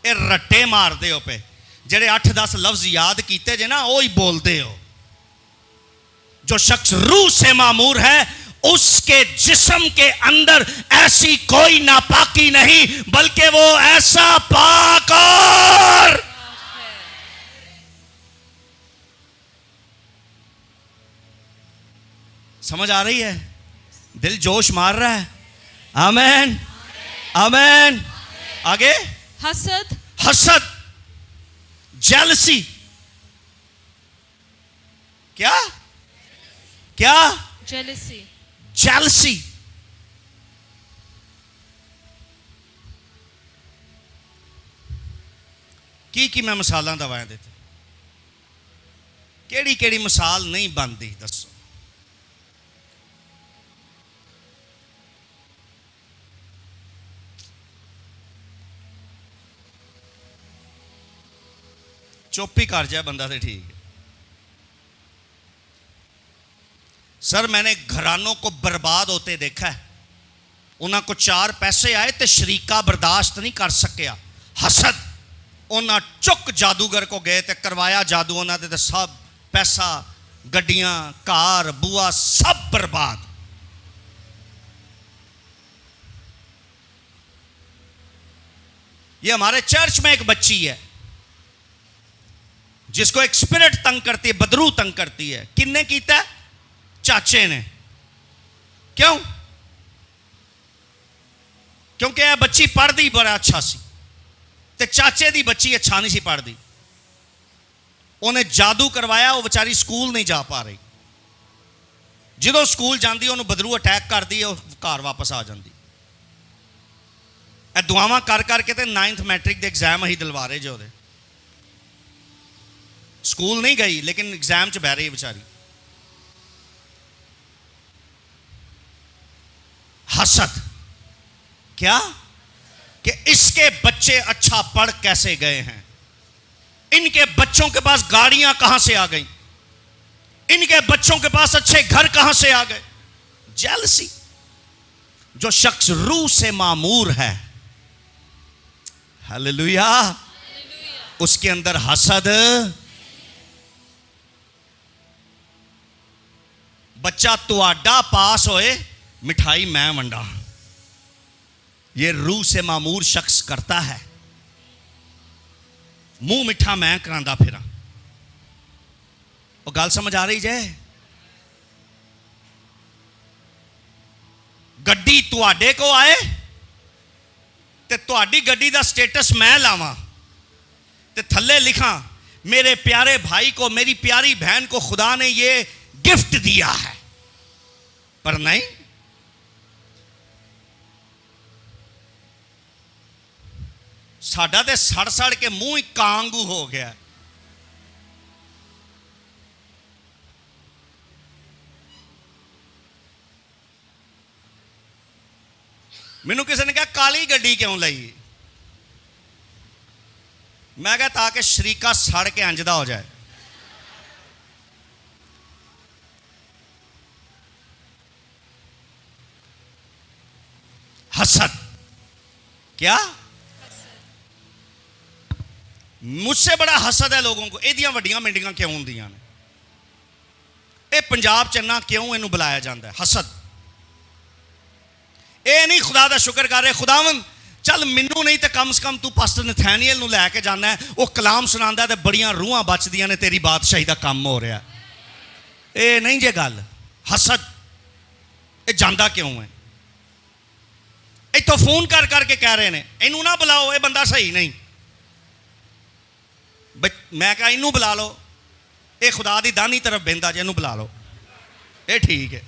ये रट्टे मारते हो पे। जेडे 8-10 लफ्ज याद किए जे ना, वो ही बोलते हो। जो शख्स रूह से मामूर है, उसके जिस्म के अंदर ऐसी कोई नापाकी नहीं, बल्कि वो ऐसा पाक और समझ आ रही है? दिल जोश मार रहा है। आमीन आमीन। आगे हसद, हसद, जेलसी, क्या क्या? Jealousy, jealousy. की मैं मिसालां दवाया देते, केड़ी केड़ी मिसाल नहीं बनती दसो? चुप ही कर जाए बंदा तो ठीक है। सर मैंने घरानों को बर्बाद होते देखा है, उन्होंने को 4 पैसे आए तो शरीका बर्दाश्त नहीं कर सकिया, हसद। उन्हें चुक जादूगर को गए तो करवाया जादू, उन्होंने तो सब पैसा, गड्डियां, कार, बुआ सब बर्बाद। ये हमारे चर्च में एक बच्ची है जिसको एक स्पिरिट तंग करती है, बदरू तंग करती है। किन्ने कीता है? चाचे ने। क्यों? क्योंकि यह बच्ची पढ़ती बड़ा अच्छा सी, ते चाचे दी बच्ची अच्छा नहीं सी पढ़ती। उन्हें जादू करवाया, वो बेचारी स्कूल नहीं जा पा रही। जो स्कूल जाती उन्होंने बदरू अटैक करती है, घर वापस आ जाती। दुआवां कर करके ते 9th मैट्रिक के एग्जाम ही दिलवा रहे जो। स्कूल नहीं गई लेकिन एग्जाम च बह रही है बेचारी। हसद, क्या? कि इसके बच्चे अच्छा पढ़ कैसे गए हैं, इनके बच्चों के पास गाड़ियां कहां से आ गई, इनके बच्चों के पास अच्छे घर कहां से आ गए। जेलसी। जो शख्स रूह से मामूर है, हालेलुया, उसके अंदर हसद। बच्चा तुहाडा पास होए, मिठाई मैं वंडा, ये रूह से मामूर शख्स करता है। मुंह मिठा मैं करांदा फिरा। वो गल समझ आ रही जे? गड्डी तुहाडे को आए ते तुहाडी गड्डी दा स्टेटस मैं लावां ते थल्ले लिखा, मेरे प्यारे भाई को, मेरी प्यारी बहन को खुदा ने ये गिफ्ट दिया है। पर नहीं, साडा ते सड़ सड़ के मुंह ही कांगू हो गया। मैनू किसी ने कहा काली गड्डी क्यों ली? मैं कहा ताकि शरीका सड़ के अंजदा हो जाए। हसद, क्या? मुझसे बड़ा हसद है लोगों को। एदियां वड्डियां मिंडियां क्यों होंदियां ने? ये पंजाब चन्ना क्यों इनू बुलाया जाता है? हसद। ये नहीं खुदा का शुक्र कर रहे, खुदावन चल मैनू नहीं तो कम से कम तू पास्टर नथैनियल नू लैके जाना है, वो कलाम सुनांदा ते बड़ियां रूहां बचदियां ने, तेरी बादशाही का काम हो रहा। ये नहीं जे गल। हसद। ये जांदा क्यों है? इतों फोन कर करके कह रहे हैं इनू ना बुलाओ, ये बंदा सही नहीं। मैं कहा इनू बुला लो, ये खुदा दी दानी तरफ बेंदा जे, इनू बुला लो, ये ठीक है।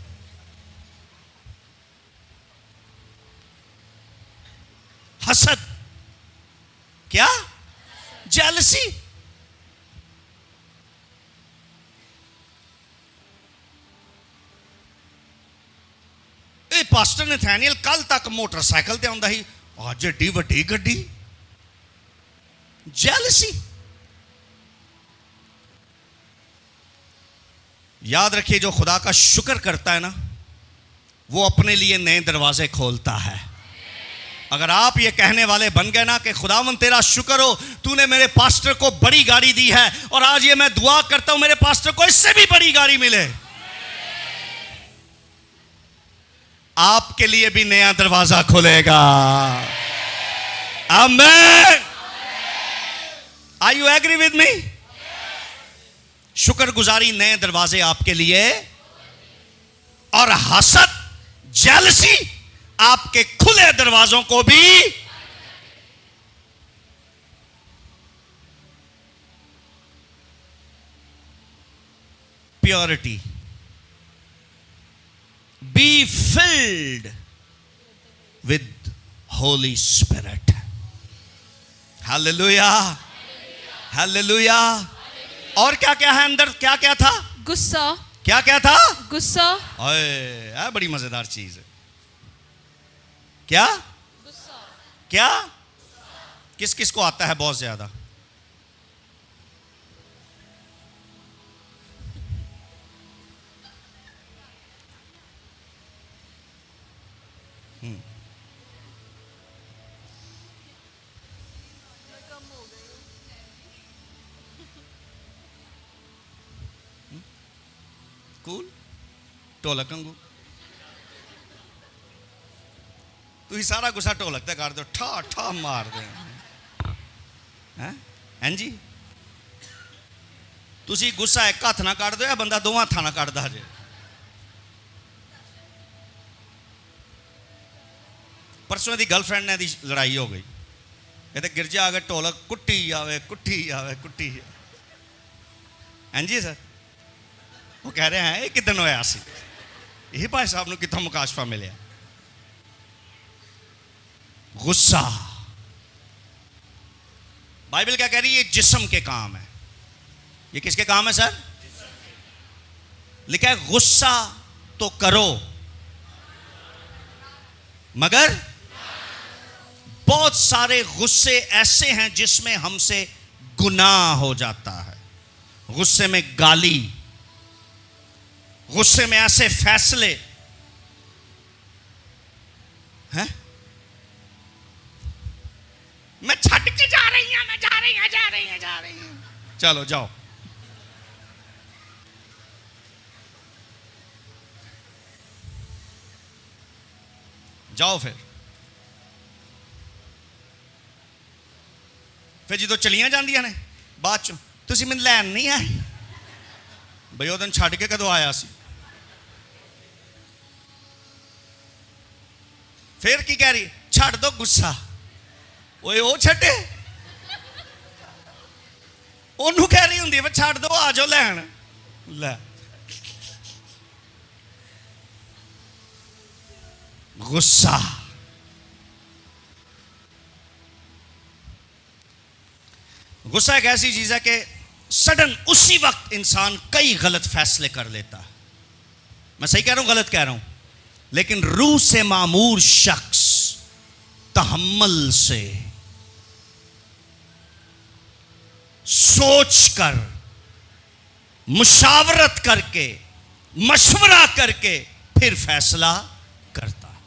हसद क्या? जेलसी। पास्टर नथानियल कल तक मोटरसाइकिल ते आंदा ही, अज एडी वड्डी गड्डी। जेलसी। याद रखिए, जो खुदा का शुक्र करता है ना, वो अपने लिए नए दरवाजे खोलता है। अगर आप ये कहने वाले बन गए ना कि खुदावन तेरा शुक्र हो, तूने मेरे पास्टर को बड़ी गाड़ी दी है, और आज ये मैं दुआ करता हूं मेरे पास्टर को इससे भी बड़ी गाड़ी मिले, आपके लिए भी नया दरवाजा खुलेगा। आमीन। Are you agree with me? शुक्रगुजारी नए दरवाजे आपके लिए, और हसद जेलसी आपके खुले दरवाजों को भी purity. B filled with Holi spirit. Hallelujah, hallelujah. और क्या क्या है अंदर? क्या क्या था? गुस्सा। क्या क्या था? गुस्सा। ओए, बड़ी मजेदार चीज है। क्या? क्या? किस किस को आता है बहुत ज्यादा? कूल ढोलक अंगू तुम सारा गुस्सा ढोलक ते कर दो, ठा ठा मार दे हैं जी। तुसी गुस्सा एक हाथ ना कट दो, या बंदा दो हाथों ना कटदा जे। परसों दी गर्लफ्रेंड ने दी लड़ाई हो गई, कहते गिरजा आ गए ढोलक कुट्टी आवे कुट्टी आवे कुट्टी। हैं जी सर, वो कह रहे हैं किदन होया सी, यही भाई साहब ने कितना मुकाशफा मिले। गुस्सा, बाइबल क्या कह रही है? ये जिस्म के काम है। ये किसके काम है सर? लिखा है गुस्सा तो करो मगर, बहुत सारे गुस्से ऐसे हैं जिसमें हमसे गुनाह हो जाता है। गुस्से में गाली, गुस्से में ऐसे फैसले हैं, मैं छट के जा रही हूं, मैं जा रही हूं, जा रही हूं, जा रही हूं। चलो जाओ, जाओ। फिर जो चलियां जांदियां ने बाद चों, तुसीं मैनूं लैन नहीं आए बई, उस दिन छड्ड के कदों आया सी। फिर की कह रही? छड्ड दो गुस्सा। ओए ओ छड्डे, ओनू कह रही हुंदी छड्ड दो, आ जाओ लैन। लै गुस्सा। गुस्सा एक ऐसी चीज है कि सडन उसी वक्त इंसान कई गलत फैसले कर लेता है। मैं सही कह रहा हूं गलत कह रहा हूं? लेकिन रूह से मामूर शख्स तहम्मुल से सोचकर, मुशावरत करके, मशवरा करके फिर फैसला करता है।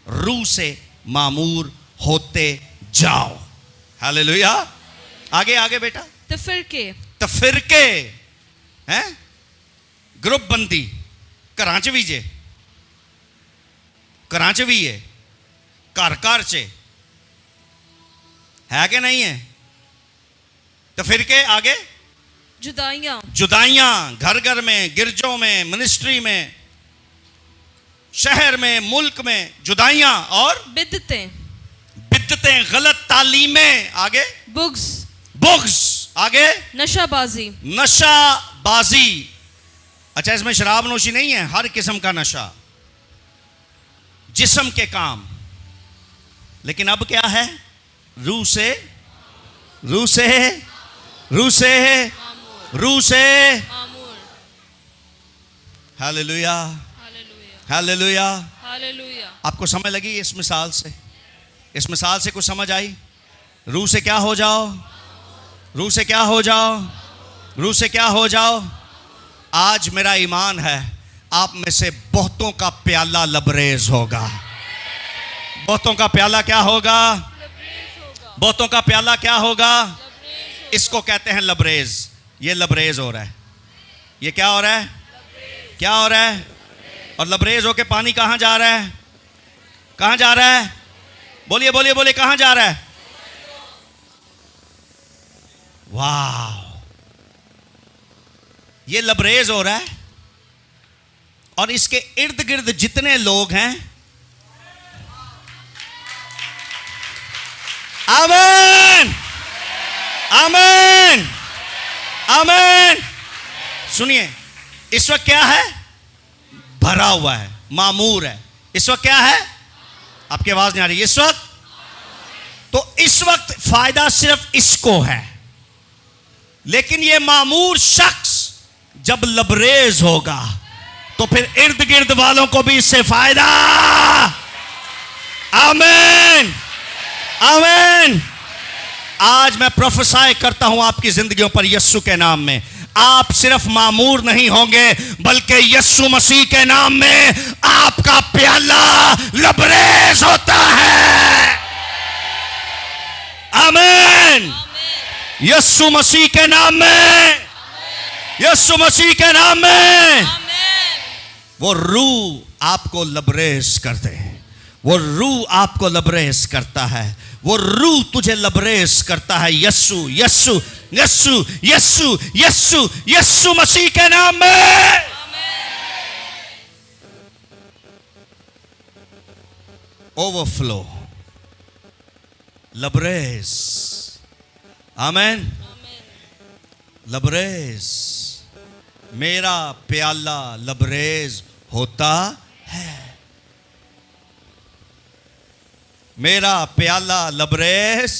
रूह से मामूर होते जाओ। हालेलुया। आगे आगे बेटा। तफिरके हैं, ग्रुप बंदी घरां च भी जे, घरां च भी है, घर घर च है कि नहीं है? तफिरके। आगे जुदाइयां, जुदाइयां घर घर में, गिरजों में, मिनिस्ट्री में, शहर में, मुल्क में जुदाइयां, और बिदतें, बिदतें, गलत तालीमें। आगे बुग्स, बुग्स, आगे नशाबाजी, नशाबाजी। अच्छा, इसमें शराब नोशी नहीं है, हर किस्म का नशा, जिस्म के काम। लेकिन अब क्या है? रूह से, रूह से, रूह से, रूह से। मामूर, हालेलुया, हालेलुया, हालेलुया। हालेलुया। आपको समझ लगी इस मिसाल से? इस मिसाल से कुछ समझ आई? रूह से क्या हो जाओ? रूह से क्या हो जाओ? रूह से क्या हो जाओ? आज मेरा ईमान है आप में से बहुतों का प्याला लबरेज होगा। बहुतों का प्याला क्या होगा? बहुतों का प्याला क्या होगा? इसको कहते हैं लबरेज। ये लबरेज हो रहा है। ये क्या हो रहा है? क्या हो रहा है? और लबरेज होके पानी कहां जा रहा है? कहां जा रहा है? बोलिए बोलिए बोलिए, कहां जा रहा है? वाह, ये लबरेज हो रहा है। और इसके इर्द गिर्द जितने लोग हैं, आमीन, आमीन, आमीन। सुनिए, इस वक्त क्या है? भरा हुआ है, मामूर है। इस वक्त क्या है? आपकी आवाज नहीं आ रही। इस वक्त, तो इस वक्त फायदा सिर्फ इसको है। लेकिन ये मामूर शख्स जब लबरेज होगा तो फिर इर्द गिर्द वालों को भी इससे फायदा। आमीन, आमीन। आज मैं प्रोफेसाई करता हूं आपकी जिंदगियों पर यीशु के नाम में। आप सिर्फ मामूर नहीं होंगे, बल्कि यीशु मसीह के नाम में आपका प्याला लबरेज होता है। आमीन। यीशु मसीह के नाम में, यीशु मसीह के नाम में वो रूह आपको लबरेज करते हैं। वो रूह आपको लबरेज करता है। वो रूह तुझे लबरेज करता है। यीशु, यीशु, यीशु, यीशु, यीशु, यीशु मसीह के नाम में। ओवरफ्लो, लबरेज। आमीन। लबरेज, मेरा प्याला लबरेज होता है। मेरा प्याला लबरेज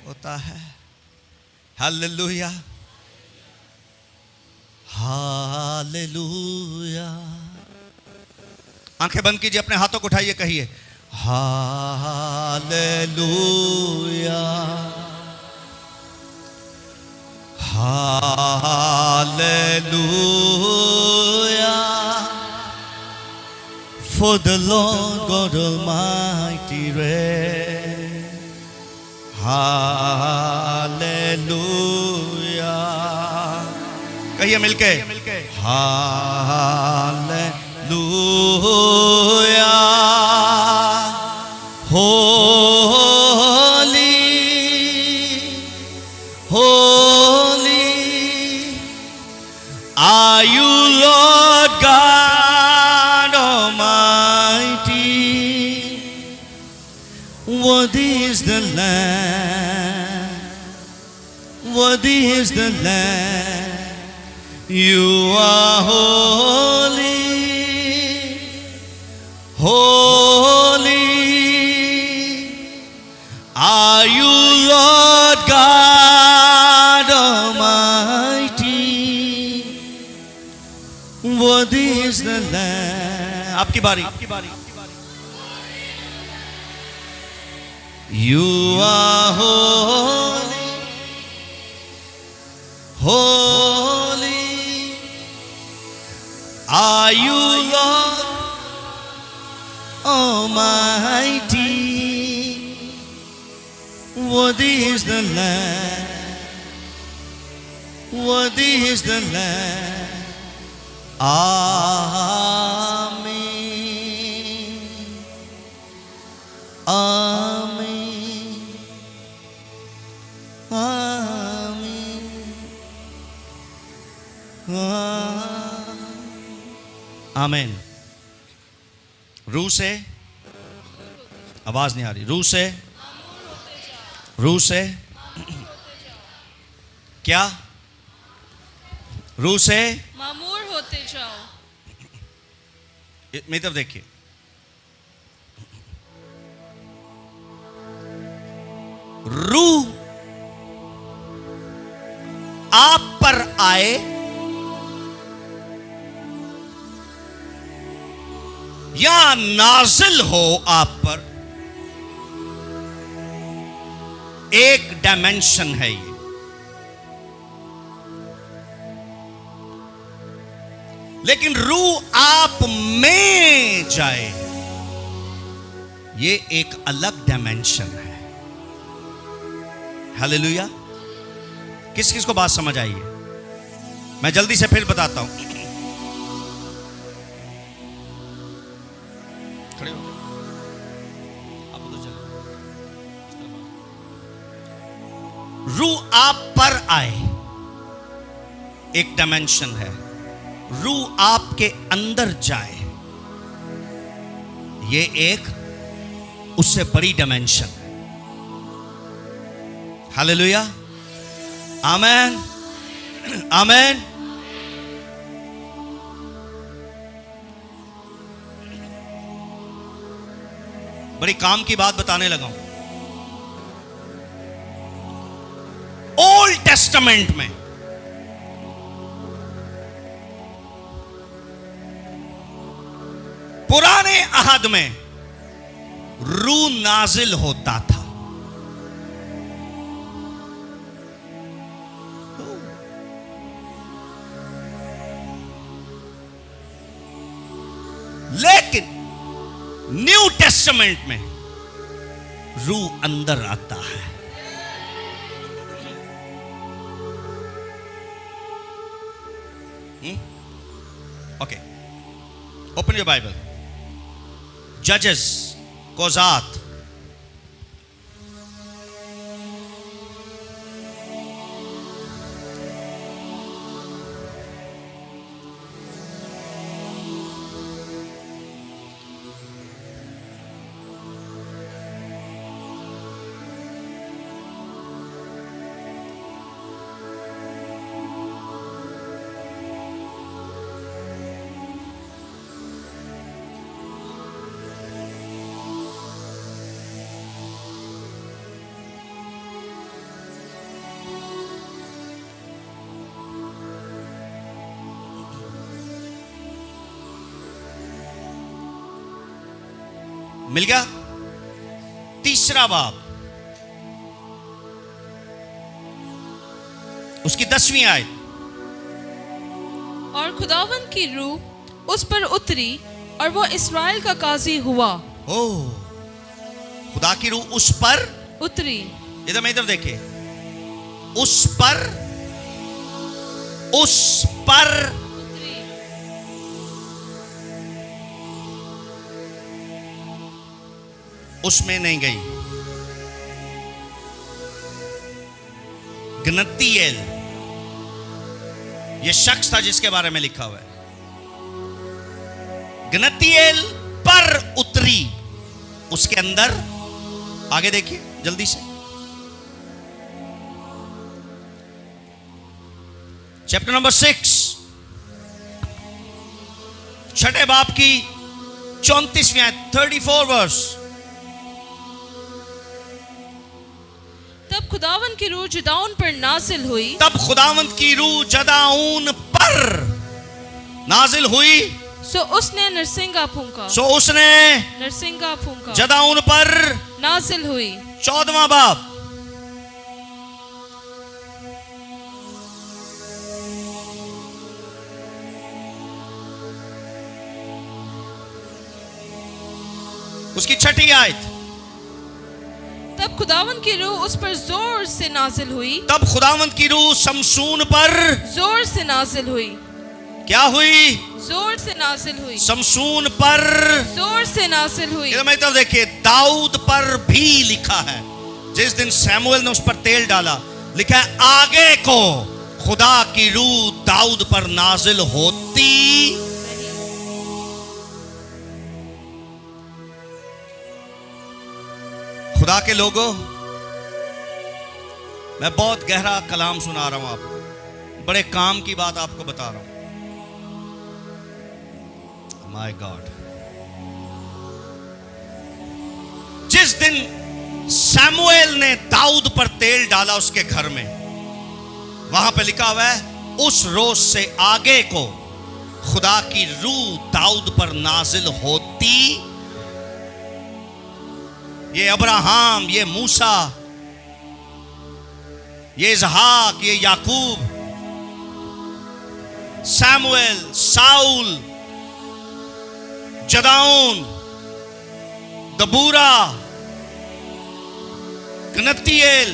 होता है। Hallelujah, hallelujah. आंखें बंद कीजिए, अपने हाथों को उठाइए, कहिए hallelujah, Hallelujah, for the Lord God Almighty reigns. Hallelujah, कहिए मिलके, Hallelujah, holy, holy are you, Lord God Almighty. Worthy is the Lamb, worthy is the Lamb. You are holy, holy are you, Lord God Almighty. Worthy is the Lamb. आपकी बारी, आपकी बारी। You are holy, holy are you, Lord Almighty. Worthy is the Lamb, worthy is the Lamb. Amen, amen, amen, आमीन। रूह से, आवाज नहीं आ रही। रूह से, रूह से, क्या? रूह से मामूर होते जाओ। मेरी तरफ देखिए, रूह आप पर आए या नाजिल हो आप पर, एक डायमेंशन है ये। लेकिन रूह आप में जाए, ये एक अलग डायमेंशन है। हालेलुया। किस किस को बात समझ आई है? मैं जल्दी से फिर बताता हूं। खड़े हो आप उधर चले। रूह आप पर आए, एक डायमेंशन है। रूह आपके अंदर जाए, ये एक उससे बड़ी डायमेंशन है। हालेलुया, आमेन, आमेन। बड़ी काम की बात बताने लगा हूं। ओल्ड टेस्टामेंट में पुराने अहद में रूह नाजिल होता था। लेकिन न्यू टेस्टामेंट में रूह अंदर आता है। ओके, ओपन योर बाइबल, जजेस, कोजात, मिल गया? तीसरा बाब, उसकी 10वीं आयत। और खुदावन की रूह उस पर उतरी और वो इस्राएल का काजी हुआ। ओ, खुदा की रूह उस पर उतरी। इधर मैं इधर देखिए, उस पर उतरी। उसमें नहीं गई। गनतिएल ये शख्स था जिसके बारे में लिखा हुआ है। गनतिएल पर उतरी, उसके अंदर। आगे देखिए जल्दी से, चैप्टर नंबर 6, छठे बाब की 34वीं आयत, 34 वर्स। तब खुदावन की रूह जदाऊन पर नाजिल हुई। तब खुदावंत की रूह जदाऊन पर नाजिल हुई। सो उसने नरसिंगा फूंका। सो उसने नरसिंगा फूंका। जदाऊन पर नाजिल हुई। 14वां बाब, उसकी 6ठी आयत। तब खुदावन की रूह उस पर जोर से नाजिल हुई। तब खुदावंत की रूह शमसून पर जोर से नाजिल हुई। क्या हुई? जोर से नाजिल हुई। शमसून पर जोर से नाजिल हुई। इधर मैं इधर देखिए, दाऊद पर भी लिखा है। जिस दिन सैमुएल ने उस पर तेल डाला, लिखा है आगे को खुदा की रूह दाऊद पर नाजिल होती। खुदा के लोगों, मैं बहुत गहरा कलाम सुना रहा हूं आपको, बड़े काम की बात आपको बता रहा हूं। माय गॉड, जिस दिन सैमुएल ने दाऊद पर तेल डाला उसके घर में, वहां पे लिखा हुआ है उस रोज से आगे को खुदा की रूह दाऊद पर नाजिल होती। ये अब्राहम, ये मूसा, ये इसहाक, ये याकूब, Samuel, Saul, जदाऊन, दबूरा, गनतिएल,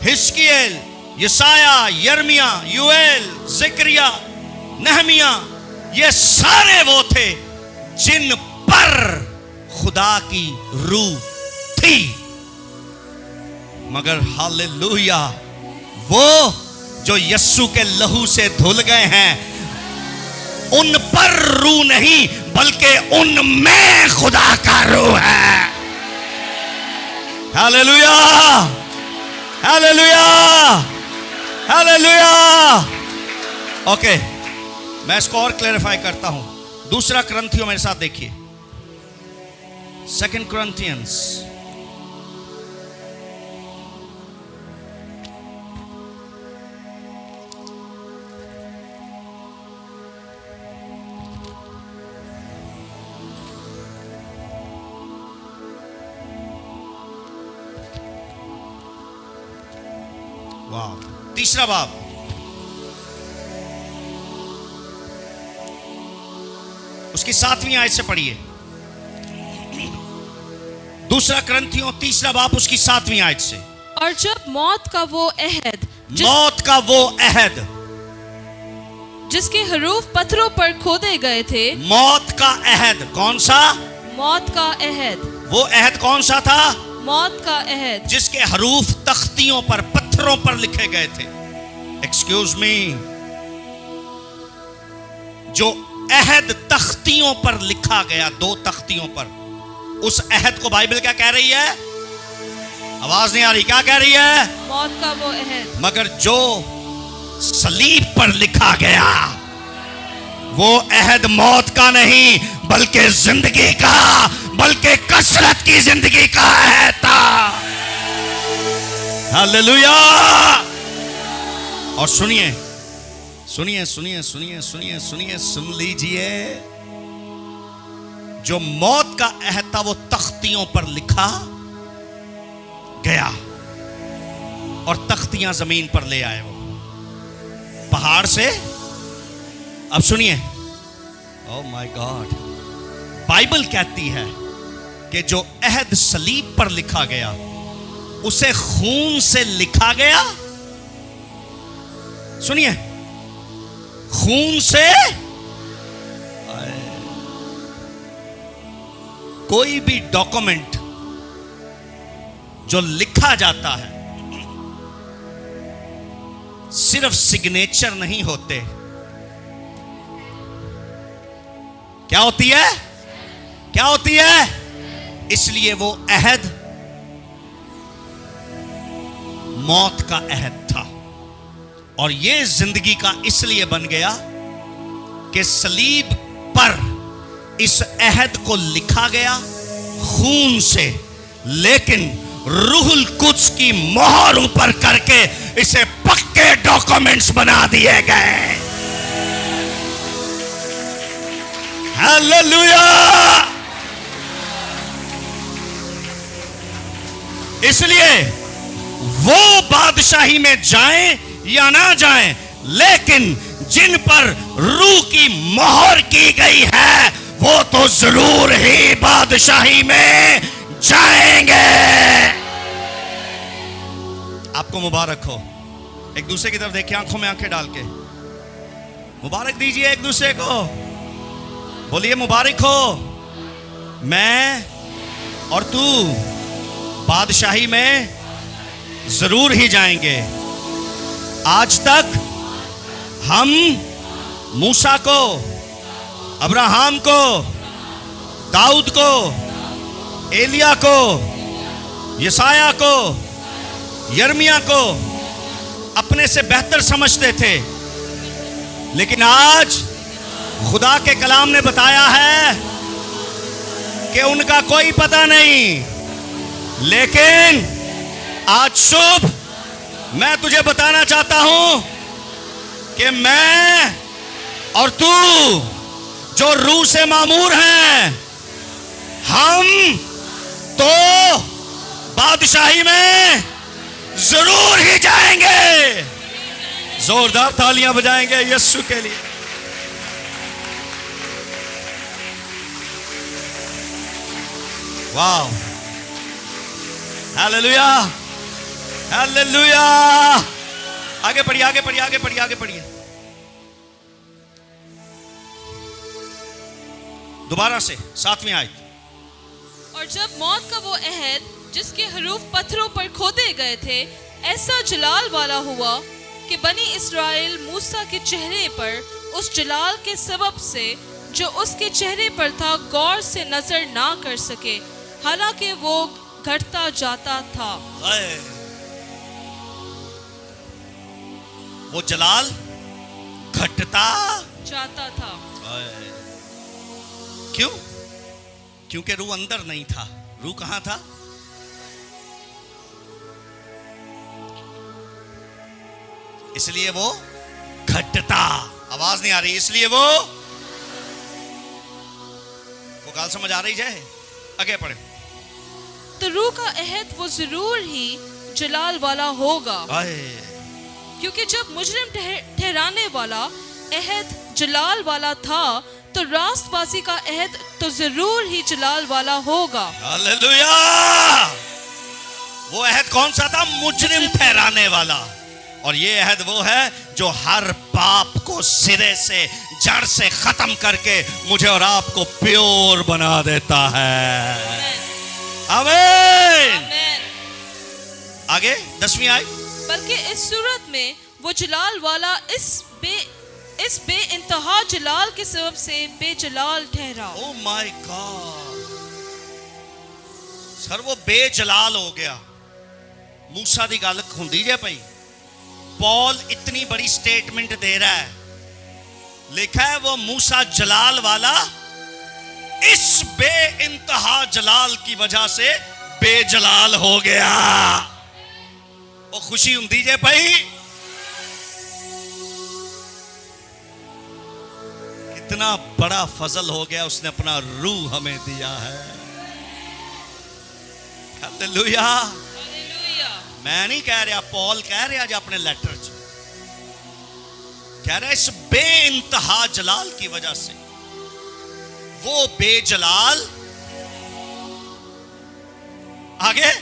हिस्कियल, यसाया, यर्मिया, UL, Zakariya, Nehemiah, ये सारे वो थे जिन पर खुदा की रूह थी। मगर हालेलुया, वो जो यस्सु के लहू से धुल गए हैं, उन पर रूह नहीं बल्कि उनमें खुदा का रूह है। Hallelujah, hallelujah, hallelujah. ओके, मैं इसको और क्लैरिफाई करता हूं। दूसरा करंथियों मेरे साथ देखिए, 2 Corinthians वाह, तीसरा बाब, उसकी 7वीं आयत से पढ़िए। दूसरा करंथियों तीसरा बाब उसकी 7वीं आयत से। और जब मौत का वो अहद मौत का वो अहद जिसके हरूफ पत्थरों पर खोदे गए थे, मौत का अहद कौन सा? मौत का अहद, वो अहद कौन सा था? मौत का अहद जिसके हरूफ तख्तियों पर, पत्थरों पर लिखे गए थे। एक्सक्यूज मी, जो अहद तख्तियों पर लिखा गया, 2 तख्तियों पर, उस अहद को बाइबल क्या कह रही है? आवाज नहीं आ रही, क्या कह रही है? मौत का वो अहद। मगर जो सलीब पर लिखा गया, वो अहद मौत का नहीं बल्कि जिंदगी का, बल्कि कसरत की जिंदगी का अहद था। हालेलुया। और सुनिए सुनिए सुनिए सुनिए सुनिए सुनिए, सुन लीजिए, जो मौत का अहद था वो तख्तियों पर लिखा गया, और तख्तियां जमीन पर ले आए वो पहाड़ से। अब सुनिए, ओह माय गॉड, बाइबल कहती है कि जो अहद सलीब पर लिखा गया उसे खून से लिखा गया। सुनिए, खून से। कोई भी डॉक्यूमेंट जो लिखा जाता है, सिर्फ सिग्नेचर नहीं होते, क्या होती है? क्या होती है? इसलिए वो अहद मौत का अहद था, और ये जिंदगी का इसलिए बन गया कि सलीब पर इस अहद को लिखा गया खून से, लेकिन रूहुल कुद्स की मोहर ऊपर करके इसे पक्के डॉक्यूमेंट्स बना दिए गए। हालेलुया। इसलिए वो बादशाही में जाएं या ना जाएं, लेकिन जिन पर रूह की मोहर की गई है वो तो जरूर ही बादशाही में जाएंगे। आपको मुबारक हो। एक दूसरे की तरफ देखिए, आंखों में आंखें डाल के मुबारक दीजिए एक दूसरे को। बोलिए मुबारक हो, मैं और तू बादशाही में जरूर ही जाएंगे। आज तक हम मूसा को, अब्राहम को, दाऊद को, एलिया को, यसाया को, यर्मिया को, अपने से बेहतर समझते थे, लेकिन आज खुदा के कलाम ने बताया है कि उनका कोई पता नहीं। लेकिन आज शुभ मैं तुझे बताना चाहता हूं कि मैं और तू जो रूह से मामूर हैं, हम तो बादशाही में जरूर ही जाएंगे। जोरदार तालियां बजाएंगे यीशु के लिए। वाह, हालेलुया, हालेलुया। आगे पढ़िए, आगे पढ़िए, आगे पढ़िए, आगे पढ़िए। दोबारा से 7वीं आयत। और जब मौत का वो अहद जिसके हरूफ पत्थरों पर खोदे गए थे ऐसा जलाल वाला हुआ कि बनी इस्राएल मूसा के चेहरे पर उस जलाल के सबब से जो उसके चेहरे पर था गौर से नजर ना कर सके, हालांकि वो घटता जाता था। वो जलाल घटता जाता था। क्यों? क्योंकि रूह अंदर नहीं था। रूह कहां था? इसलिए वो घटता। आवाज नहीं आ रही, इसलिए वो गाल समझ आ रही जाए? आगे पढ़े। तो रूह का अहद वो जरूर ही जलाल वाला होगा, क्योंकि जब मुजरिम ठहराने वाला अहद जलाल वाला था तो रास्तबाजी का अहद तो जरूर ही जलाल वाला होगा। हालेलुया। वो अहद कौन सा था? मुजरिम ठहराने वाला। और ये अहद वो है जो हर पाप को सिरे से जड़ से खत्म करके मुझे और आपको प्योर बना देता है। आमीन। आगे 10वीं आयत। बल्कि इस सूरत में वो जलाल वाला इस बेइंतहा जलाल के सबब से बेजलाल ठहरा। ओ माय गॉड सर, वो बेजलाल हो गया। मूसा दी गल हुंदी जे पई। पॉल इतनी बड़ी स्टेटमेंट दे रहा है, लिखा है वो मूसा जलाल वाला इस बेइंतहा जलाल की वजह से बेजलाल हो गया। वो खुशी हुंदी जे भाई, कितना बड़ा फजल हो गया, उसने अपना रूह हमें दिया है। हालेलुया। मैं नहीं कह रहा, पॉल कह रहा जो अपने लेटर च कह रहा इस बेइंतहा जलाल की वजह से वो बेजलाल। आगे,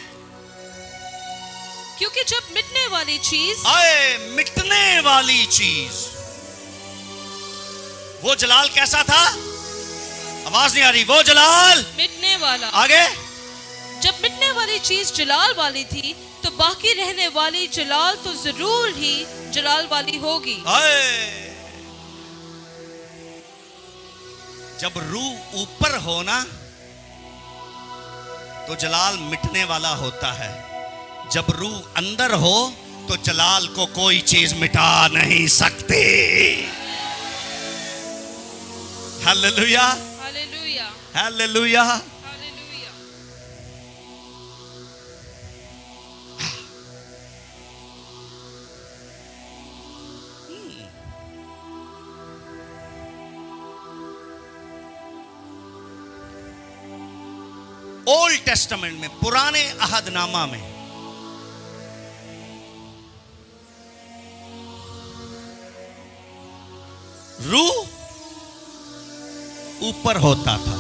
क्योंकि जब मिटने वाली चीज मिटने वाली चीज, वो जलाल कैसा था? आवाज नहीं आ रही। वो जलाल मिटने वाला। आगे, जब मिटने वाली चीज जलाल वाली थी तो बाकी रहने वाली जलाल तो जरूर ही जलाल वाली होगी। जब रूह ऊपर हो ना तो जलाल मिटने वाला होता है। जब रूह अंदर हो तो जलाल को कोई चीज मिटा नहीं सकती। Hallelujah, hallelujah, hallelujah. Hallelujah. Old testament में, पुराने अहदनामा में रूह ऊपर होता था,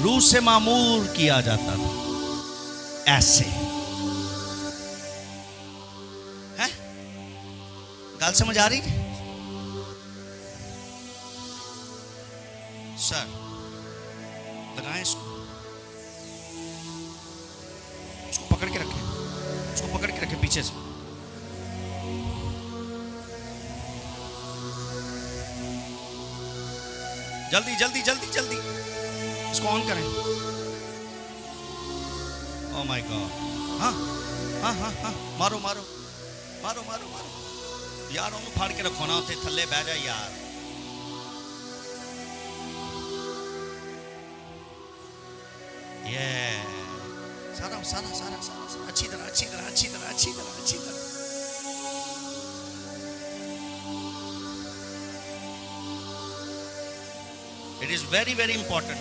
रूह से मामूर किया जाता था। ऐसे है? गल समझ आ रही? सर लगाएं इसको पकड़ के रखें, इसको पकड़ के रखें पीछे से। जल्दी जल्दी जल्दी जल्दी इसको ऑन करें। Oh my God. हाँ हाँ हाँ हाँ, मारो मारो मारो मारो मारो यार, ਉਹਨੂੰ ਫੜ ਕੇ ਰੱਖੋ ਨਾ ਉੱਥੇ ਥੱਲੇ ਬਹਿ ਜਾ ਯਾਰ। ये सारा सारा सारा सारा अच्छी तरह अच्छी तरह अच्छी तरह अच्छी तरह अच्छी तरह। It is very very important.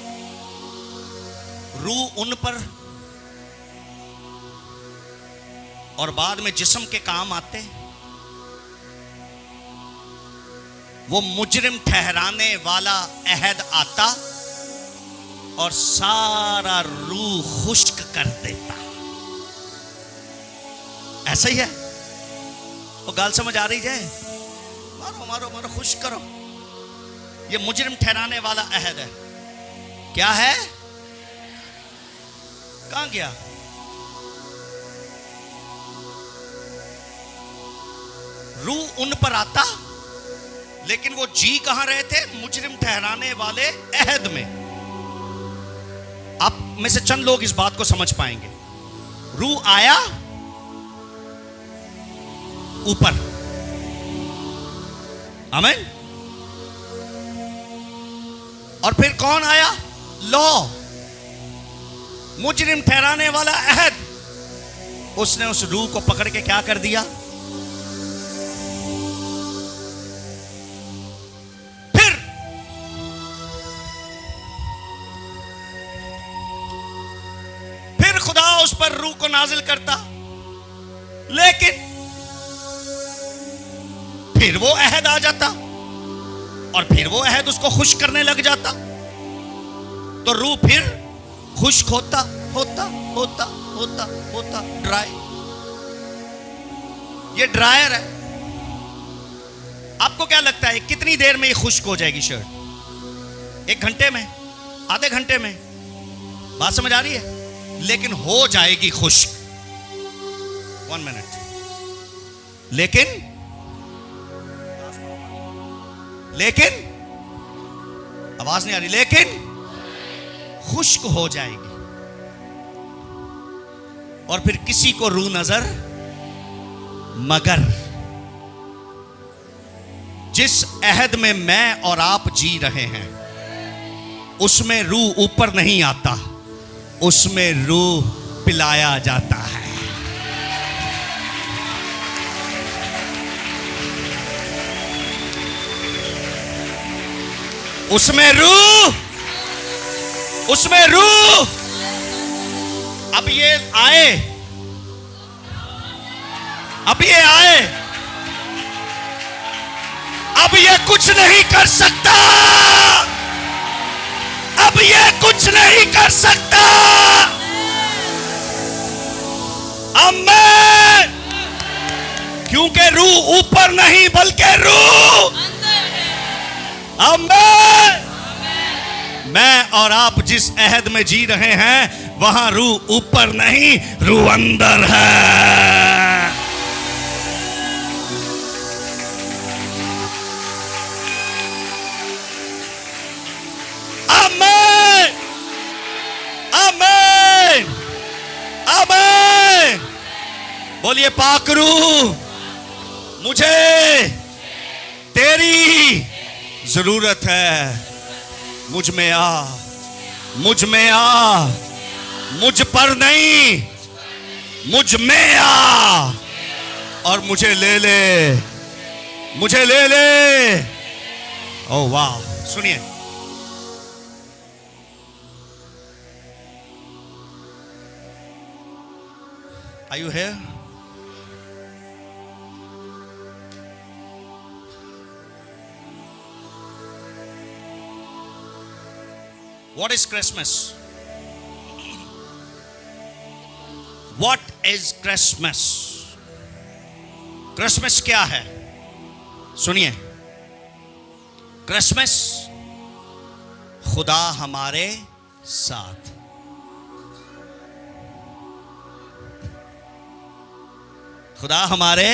रूह उन पर और बाद में जिस्म के काम आते, वो मुजरिम ठहराने वाला अहद आता और सारा रूह खुश्क कर देता। ऐसा ही है वो गाल समझ आ रही है? मारो मारो मारो, खुश्क करो। ये मुजरिम ठहराने वाला अहद है। क्या है? कहां गया? रूह उन पर आता, लेकिन वो जी कहां रहे थे? मुजरिम ठहराने वाले अहद में। आप में से चंद लोग इस बात को समझ पाएंगे। रूह आया ऊपर, आमीन। और फिर कौन आया? लॉ, मुजरिम ठहराने वाला अहद। उसने उस रूह को पकड़ के क्या कर दिया? फिर खुदा उस पर रूह को नाजिल करता, लेकिन फिर वो अहद आ जाता और फिर वो अहद उसको खुश करने लग जाता। तो रूह फिर खुश्क होता होता होता होता होता ड्राई। ये ड्रायर है। आपको क्या लगता है कितनी देर में ये खुश्क हो जाएगी शर्ट? 1 घंटे में? आधे घंटे में? बात समझ आ रही है? लेकिन हो जाएगी खुश्क। 1 मिनट। लेकिन आवाज नहीं आ रही। लेकिन खुश्क हो जाएगी और फिर किसी को रूह नजर, मगर जिस अहद में मैं और आप जी रहे हैं उसमें रूह ऊपर नहीं आता, उसमें रूह पिलाया जाता है। उसमें रूह अब ये आए, अब ये आए, अब ये कुछ नहीं कर सकता, अब ये कुछ नहीं कर सकता। आमीन। क्योंकि रूह ऊपर नहीं बल्कि रूह अंदर है। आमीन। मैं और आप जिस अहद में जी रहे हैं वहां रूह ऊपर नहीं, रूह अंदर है। आमीन आमीन आमीन। बोलिए पाक रूह, मुझे तेरी जरूरत है। मुझ में आ, मुझ में आ, मुझ पर नहीं, मुझ में आ और मुझे ले ले, मुझे ले ले। ओह वाह, सुनिए। Are you here? What is Christmas? What is Christmas? Christmas क्या है? सुनिए, क्रिसमस खुदा हमारे साथ। खुदा हमारे,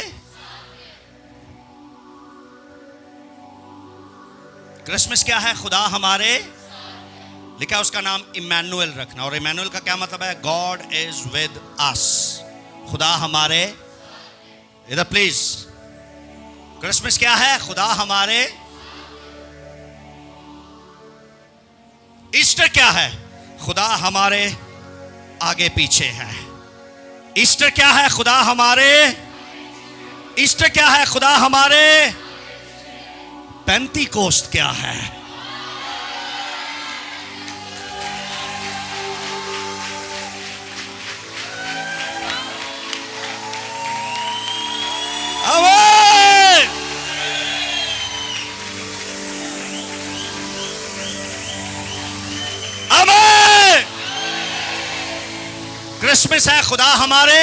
क्रिसमस क्या है? खुदा हमारे, लिखा उसका नाम इमैनुअल रखना। और इमैनुअल का क्या मतलब है? God is with us. खुदा हमारे, इधर प्लीज, क्रिसमस क्या है? खुदा हमारे। ईस्टर क्या है? खुदा हमारे आगे पीछे है। ईस्टर क्या है? खुदा हमारे। ईस्टर क्या है? खुदा हमारे। पेंतीकोस्ट क्या है? आमीन। आमीन। क्रिसमस है खुदा हमारे,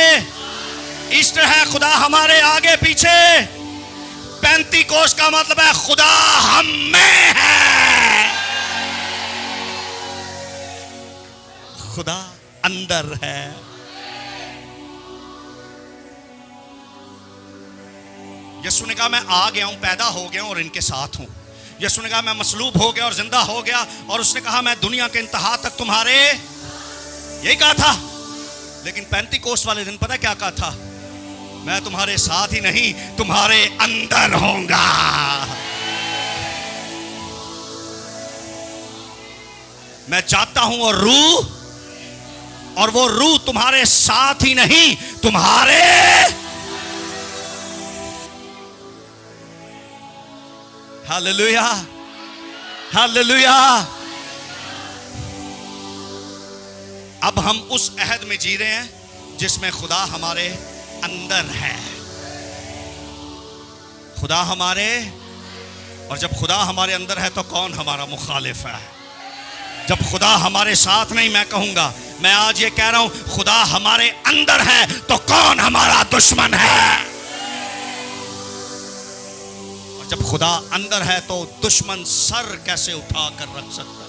ईस्टर है खुदा हमारे आगे पीछे, पेंतीकोस्त का मतलब है खुदा हम में है, खुदा अंदर है। यीशु ने कहा मैं आ गया हूं, पैदा हो गया हूं और इनके साथ हूं। यीशु ने कहा मैं मसलूब हो गया और जिंदा हो गया, और उसने कहा मैं दुनिया के इंतहा तक तुम्हारे, यही कहा था। लेकिन पेंतीकोस्त वाले दिन पता क्या कहा था? मैं तुम्हारे साथ ही नहीं, तुम्हारे अंदर होऊंगा। मैं जाता हूं और रूह, और वो रूह तुम्हारे साथ ही नहीं, तुम्हारे, हालेलुया, हालेलुया। अब हम उस अहद में जी रहे हैं जिसमें खुदा हमारे अंदर है। खुदा हमारे, और जब खुदा हमारे अंदर है तो कौन हमारा मुखालिफ है? जब खुदा हमारे साथ नहीं, मैं कहूंगा, मैं आज ये कह रहा हूं, खुदा हमारे अंदर है तो कौन हमारा दुश्मन है? और जब खुदा अंदर है तो दुश्मन सर कैसे उठा कर रख सकता?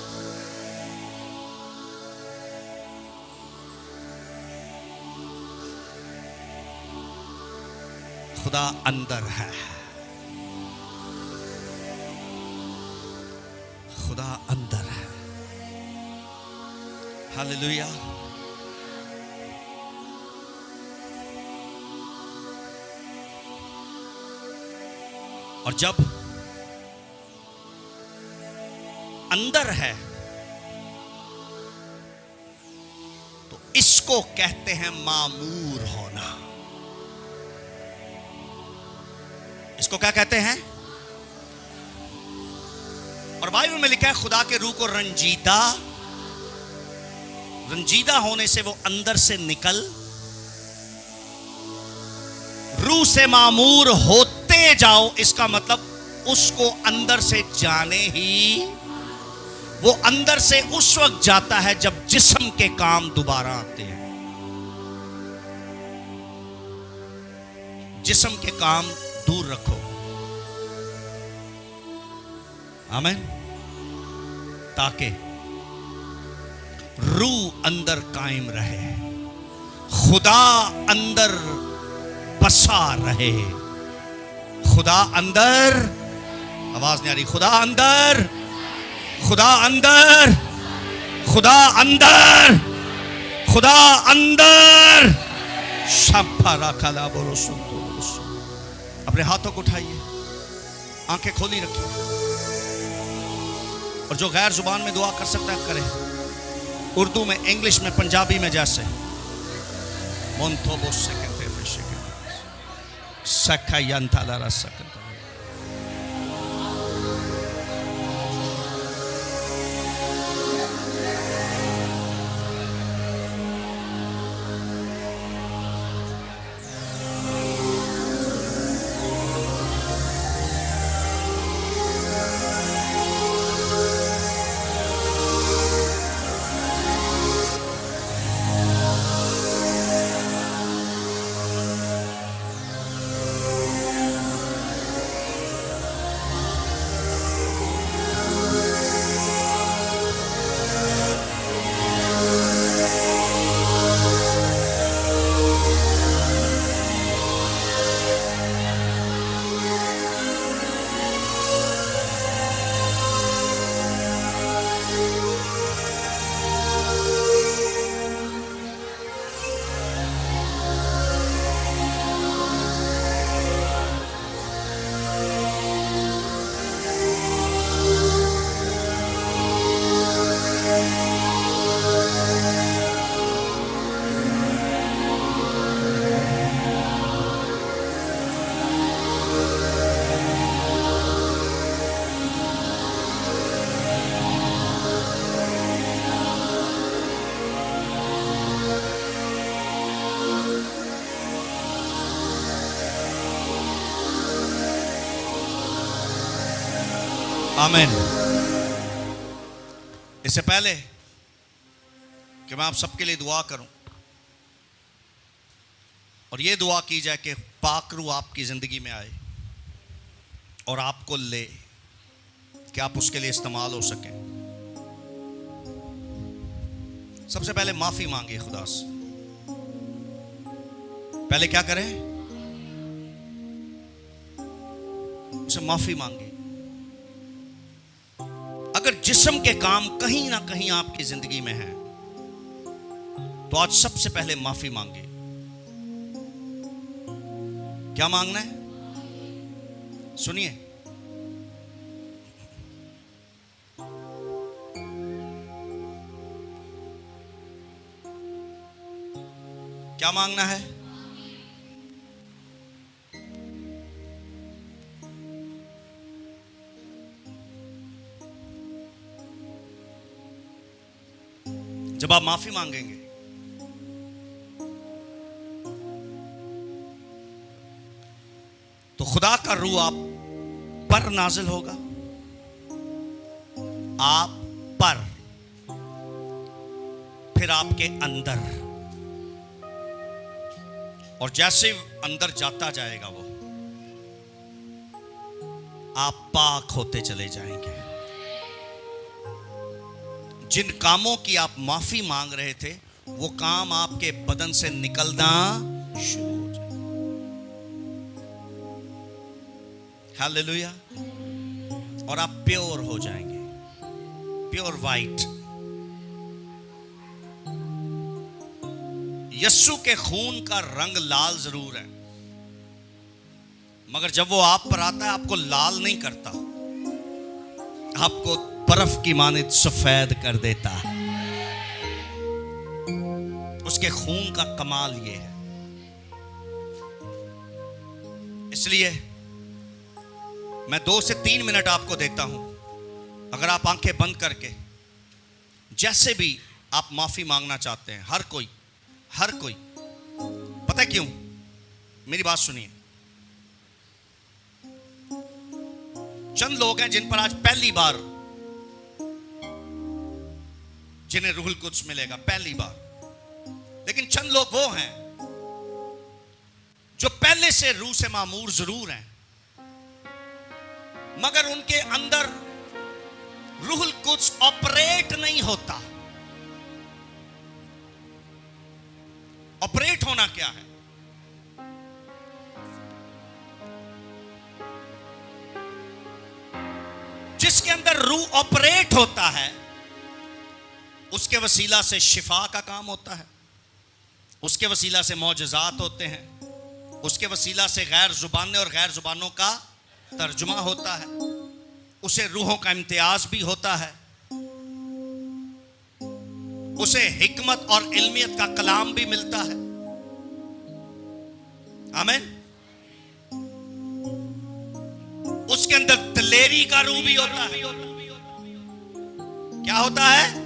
खुदा अंदर है, खुदा अंदर है। हालेलुया। और जब अंदर है तो इसको कहते हैं मामूर होना। इसको क्या कहते हैं? और बाइबल में लिखा है खुदा के रूह को रंजीदा होने से वो अंदर से निकल, रूह से मामूर होते जाओ। इसका मतलब उसको अंदर से जाने ही, वो अंदर से उस वक्त जाता है जब जिस्म के काम दोबारा आते हैं। जिस्म के काम दूर रखो, आमीन, ताकि रूह अंदर कायम रहे, खुदा अंदर बसा रहे। खुदा अंदर, आवाज नहीं आ रही, खुदा अंदर, खुदा अंदर, खुदा अंदर, खुदा अंदर। शब्बारा कला बोलो सुन। अपने हाथों को उठाइए, आंखें खोली रखिए, और जो गैर जुबान में दुआ कर सकता है करे, उर्दू में, इंग्लिश में, पंजाबी में, जैसे मोन्थोबो सेकंड सखा यंताला रसकता। आमीन। इससे पहले कि मैं आप सबके लिए दुआ करूं और ये दुआ की जाए कि पाक रूह आपकी जिंदगी में आए और आपको ले कि आप उसके लिए इस्तेमाल हो सकें, सबसे पहले माफी मांगे खुदा से। पहले क्या करें? उसे माफी मांगे। अगर जिस्म के काम कहीं ना कहीं आपकी जिंदगी में है तो आज सबसे पहले माफी मांगे। क्या मांगना है? सुनिए, क्या मांगना है? जब आप माफी मांगेंगे तो खुदा का रूह आप पर नाजिल होगा, आप पर, फिर आपके अंदर, और जैसे अंदर जाता जाएगा वो आप पाक होते चले जाएंगे। जिन कामों की आप माफी मांग रहे थे वो काम आपके बदन से निकलना शुरू हो जाए। हालेलुया। और आप प्योर हो जाएंगे, प्योर वाइट। यस्सु के खून का रंग लाल जरूर है, मगर जब वो आप पर आता है आपको लाल नहीं करता, आपको बर्फ की मानित सफेद कर देता है। उसके खून का कमाल ये है। इसलिए मैं 2 से 3 मिनट आपको देता हूं, अगर आप आंखें बंद करके जैसे भी आप माफी मांगना चाहते हैं, हर कोई पता है क्यों? मेरी बात सुनिए। चंद लोग हैं जिन पर आज पहली बार जिन्हें रूहुल कुद्स मिलेगा, पहली बार। लेकिन चंद लोग वो हैं जो पहले से रूह से मामूर जरूर हैं, मगर उनके अंदर रूहुल कुद्स ऑपरेट नहीं होता। ऑपरेट होना क्या है? जिसके अंदर रूह ऑपरेट होता है उसके वसीला से शिफा का काम होता है, उसके वसीला से मौजज़ात होते हैं, उसके वसीला से गैर जुबानें और गैर जुबानों का तर्जुमा होता है, उसे रूहों का इम्तियाज भी होता है, उसे हिकमत और इल्मियत का कलाम भी मिलता है। आमीन। उसके अंदर दिलेरी का रूह भी होता है। क्या होता है?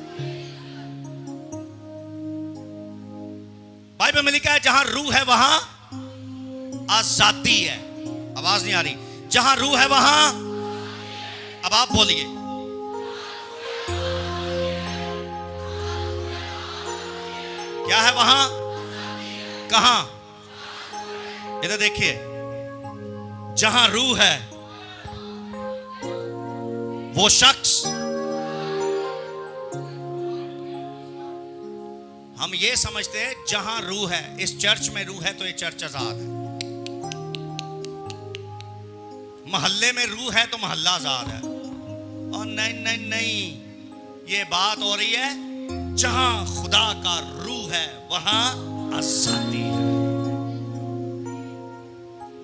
बाइबल में लिखा है जहां रूह है वहां आजादी है। आवाज नहीं आ रही। जहां रूह है वहां, अब आप बोलिए, क्या है वहां? कहां? इधर देखिए, जहां रूह है वो शख्स, हम ये समझते हैं जहां रूह है, इस चर्च में रूह है तो ये चर्च आजाद है, मोहल्ले में रूह है तो मोहल्ला आजाद है। और नहीं नहीं नहीं, ये बात हो रही है जहां खुदा का रूह है वहां आजादी है।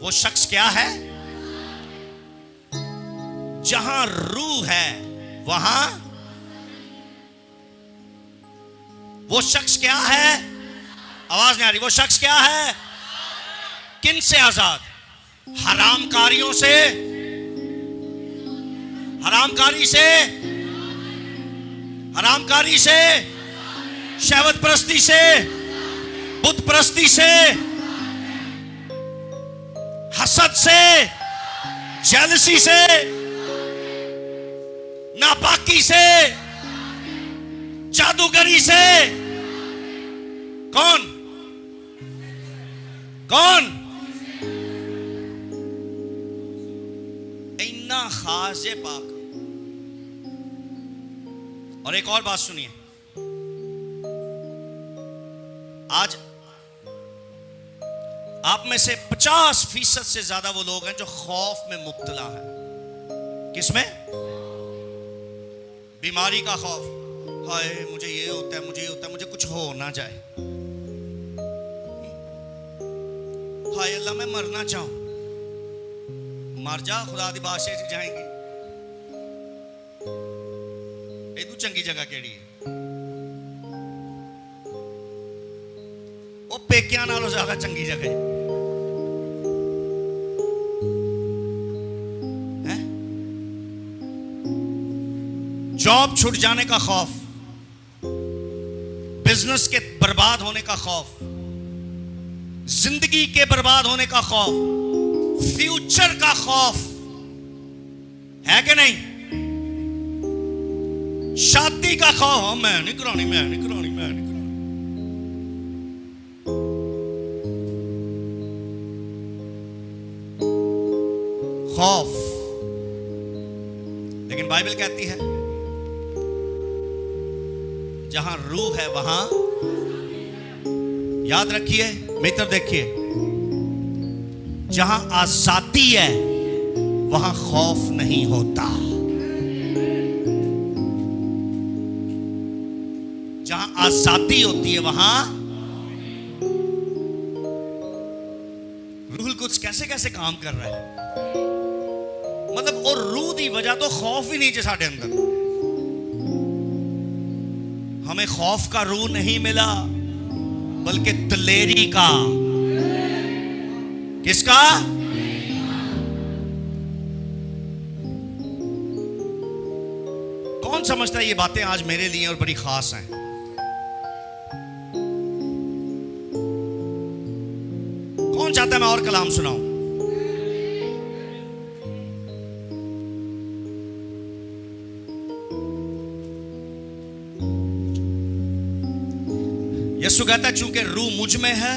वो शख्स क्या है? जहां रूह है वहां, वो शख्स क्या है? आवाज नहीं आ रही। वो शख्स क्या है? किन से आजाद? हरामकारियों से, हरामकारी से, हरामकारी से, शहवत परस्ती से, बुत परस्ती से, हसद से, जेलसी से, नापाकी से, जादूगरी से। कौन कौन? इन्ना खास है पाक। और एक और बात सुनिए, आज आप में से 50% से ज्यादा वो लोग हैं जो खौफ में मुब्तला हैं। किसमें? बीमारी का खौफ। हाय मुझे ये होता है, मुझे ये होता है, मुझे कुछ हो ना जाए। हाय अल्लाह मैं मरना चाहूं। मर जा, खुदा दी बादशाही च जाएंगी। ये तू चंगी जगह केड़ी है? वो पेकियां नालों ज्यादा चंगी जगह है। जॉब छूट जाने का खौफ, बिजनेस के बर्बाद होने का खौफ, जिंदगी के बर्बाद होने का खौफ, फ्यूचर का खौफ है कि नहीं? शादी का खौफ, मैं नहीं करानी, मैं नहीं करानी, मैं नहीं करानी। खौफ। लेकिन बाइबल कहती है जहां रूह है वहां, याद रखिए मित्र, देखिए, जहां आजादी है वहां खौफ नहीं होता। जहां आजादी होती है वहां रूह कुछ कैसे कैसे काम कर रहा है। मतलब और रूह की वजह तो खौफ ही नहीं जे साडे अंदर। हमें खौफ का रूह नहीं मिला, बल्कि दिलेरी का। किसका? कौन समझता है ये बातें आज मेरे लिए और बड़ी खास हैं? कौन चाहता है मैं और कलाम सुनाऊं? यीशु कहता है चूंकि रूह मुझ में है,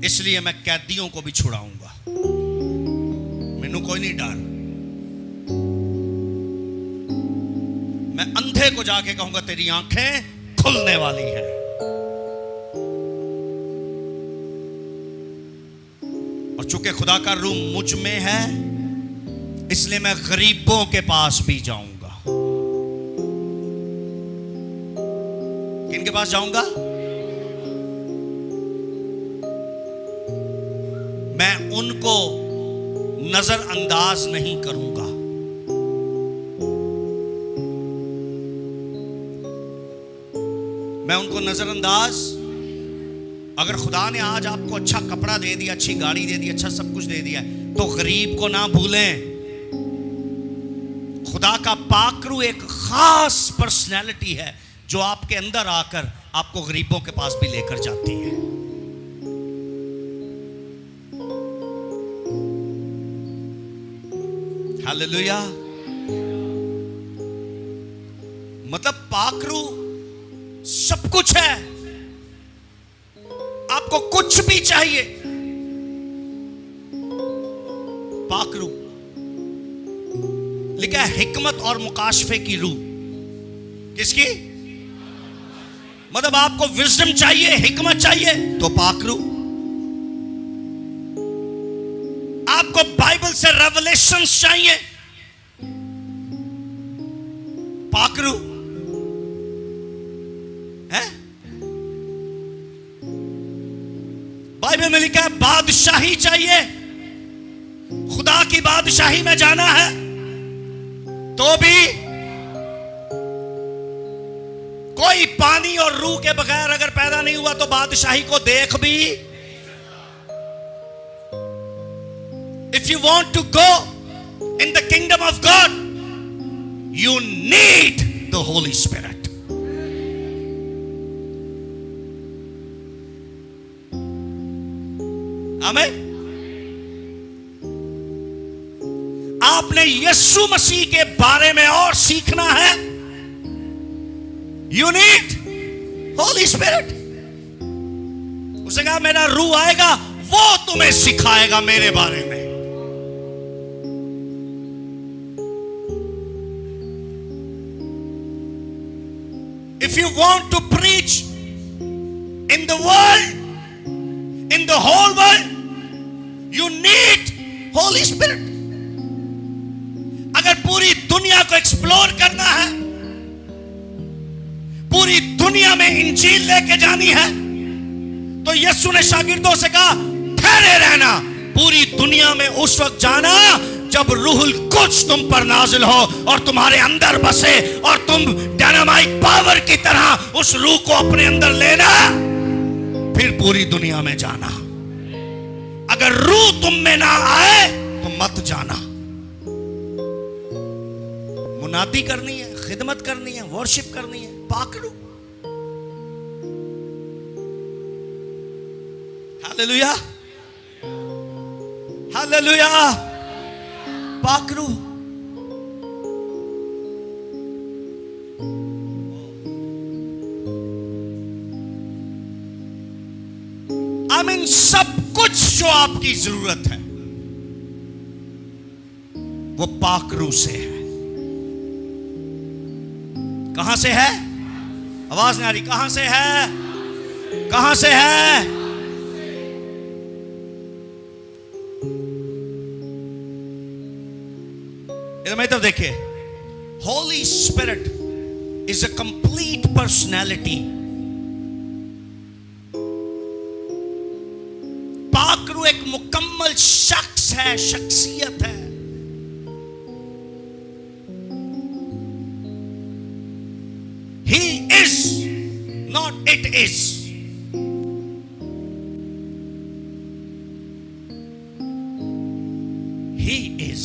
इसलिए मैं कैदियों को भी छुड़ाऊंगा। मैनू कोई नहीं डर। मैं अंधे को जाके कहूंगा तेरी आंखें खुलने वाली हैं। और चूंकि खुदा का रूह मुझ में है, इसलिए मैं गरीबों के पास भी जाऊंगा। किनके पास जाऊंगा? मैं उनको नजरअंदाज नहीं करूंगा। मैं उनको नजरअंदाज, अगर खुदा ने आज आपको अच्छा कपड़ा दे दिया, अच्छी गाड़ी दे दी, अच्छा सब कुछ दे दिया, तो गरीब को ना भूलें। खुदा का पाकरू एक खास पर्सनैलिटी है जो आपके अंदर आकर आपको गरीबों के पास भी लेकर जाती है। हालेलुया। मतलब पाकरू सब कुछ है। आपको कुछ भी चाहिए, पाकरू। लिखा है हिकमत और मुकाशफे की रूह। किसकी? मतलब आपको विजडम चाहिए, हिकमत चाहिए, तो पाकरू। आपको बाइबल से रेवलेशंस चाहिए, पाकरू है। बाइबल में लिखा है बादशाही चाहिए, खुदा की बादशाही में जाना है, तो भी कोई पानी और रूह के बगैर अगर पैदा नहीं हुआ तो बादशाही को देख भी। If you want to go in the kingdom of God, you need the Holy Spirit. Amen. आपने यीशु मसीह के बारे में और सीखना है, यू नीड होली स्पिरिट। उसने कहा मेरा रूह आएगा, वो तुम्हें सिखाएगा मेरे बारे में। If you want to preach in the world, in the whole world, you need Holy Spirit. अगर पूरी दुनिया को एक्सप्लोर करना है, पूरी दुनिया में इंजील लेके जानी है, तो यीशु ने शागिर्दों से कहा ठहरे रहना, पूरी दुनिया में उस वक्त जाना जब रूहुल कुद्स तुम पर नाजिल हो और तुम्हारे अंदर बसे और तुम डायनामाइट पावर की तरह उस रूह को अपने अंदर लेना, फिर पूरी दुनिया में जाना। अगर रूह तुम में ना आए तो मत जाना। मुनादी करनी है, खिदमत करनी है, वर्शिप करनी है, पाकरू। Hallelujah, hallelujah, पाकरू। आमीन। सब कुछ जो आपकी जरूरत है वो पाकरू से है। कहां से है? आवाज नहीं आ रही। कहां से है? कहां से है? इधर मेरी तरफ देखिए। Holy Spirit is a complete personality. पाकरू एक मुकम्मल शख्स है, शख्सियत है। He is, not it is. He is.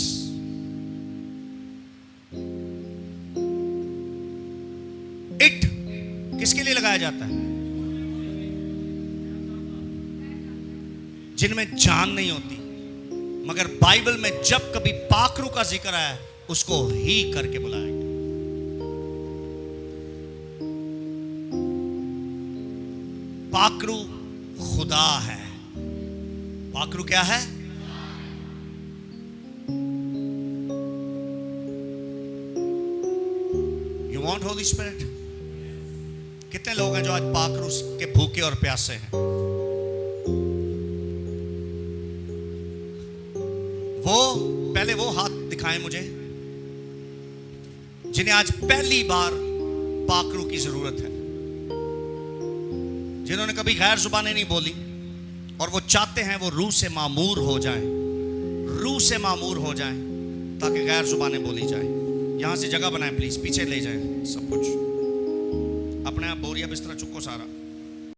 It किसके लिए लगाया जाता है? जिनमें जान नहीं होती। मगर बाइबल में जब कभी पाकरू का जिक्र आया, उसको ही करके बुलाया गया। पाकरू खुदा है। पाकरू क्या है? You want Holi spirit? कितने लोग हैं जो आज पाकरू के भूखे और प्यासे हैं? वो पहले वो हाथ दिखाएं मुझे जिन्हें आज पहली बार पाकरू की जरूरत है, जिन्होंने कभी गैर जुबानें नहीं बोली और वो चाहते हैं वो रूह से मामूर हो जाएं, रूह से मामूर हो जाएं ताकि गैर जुबानें बोली जाएं। यहां से जगह बनाएं प्लीज, पीछे ले जाएं सब कुछ। अपने आप बोरिया बिस्तरा चुको सारा।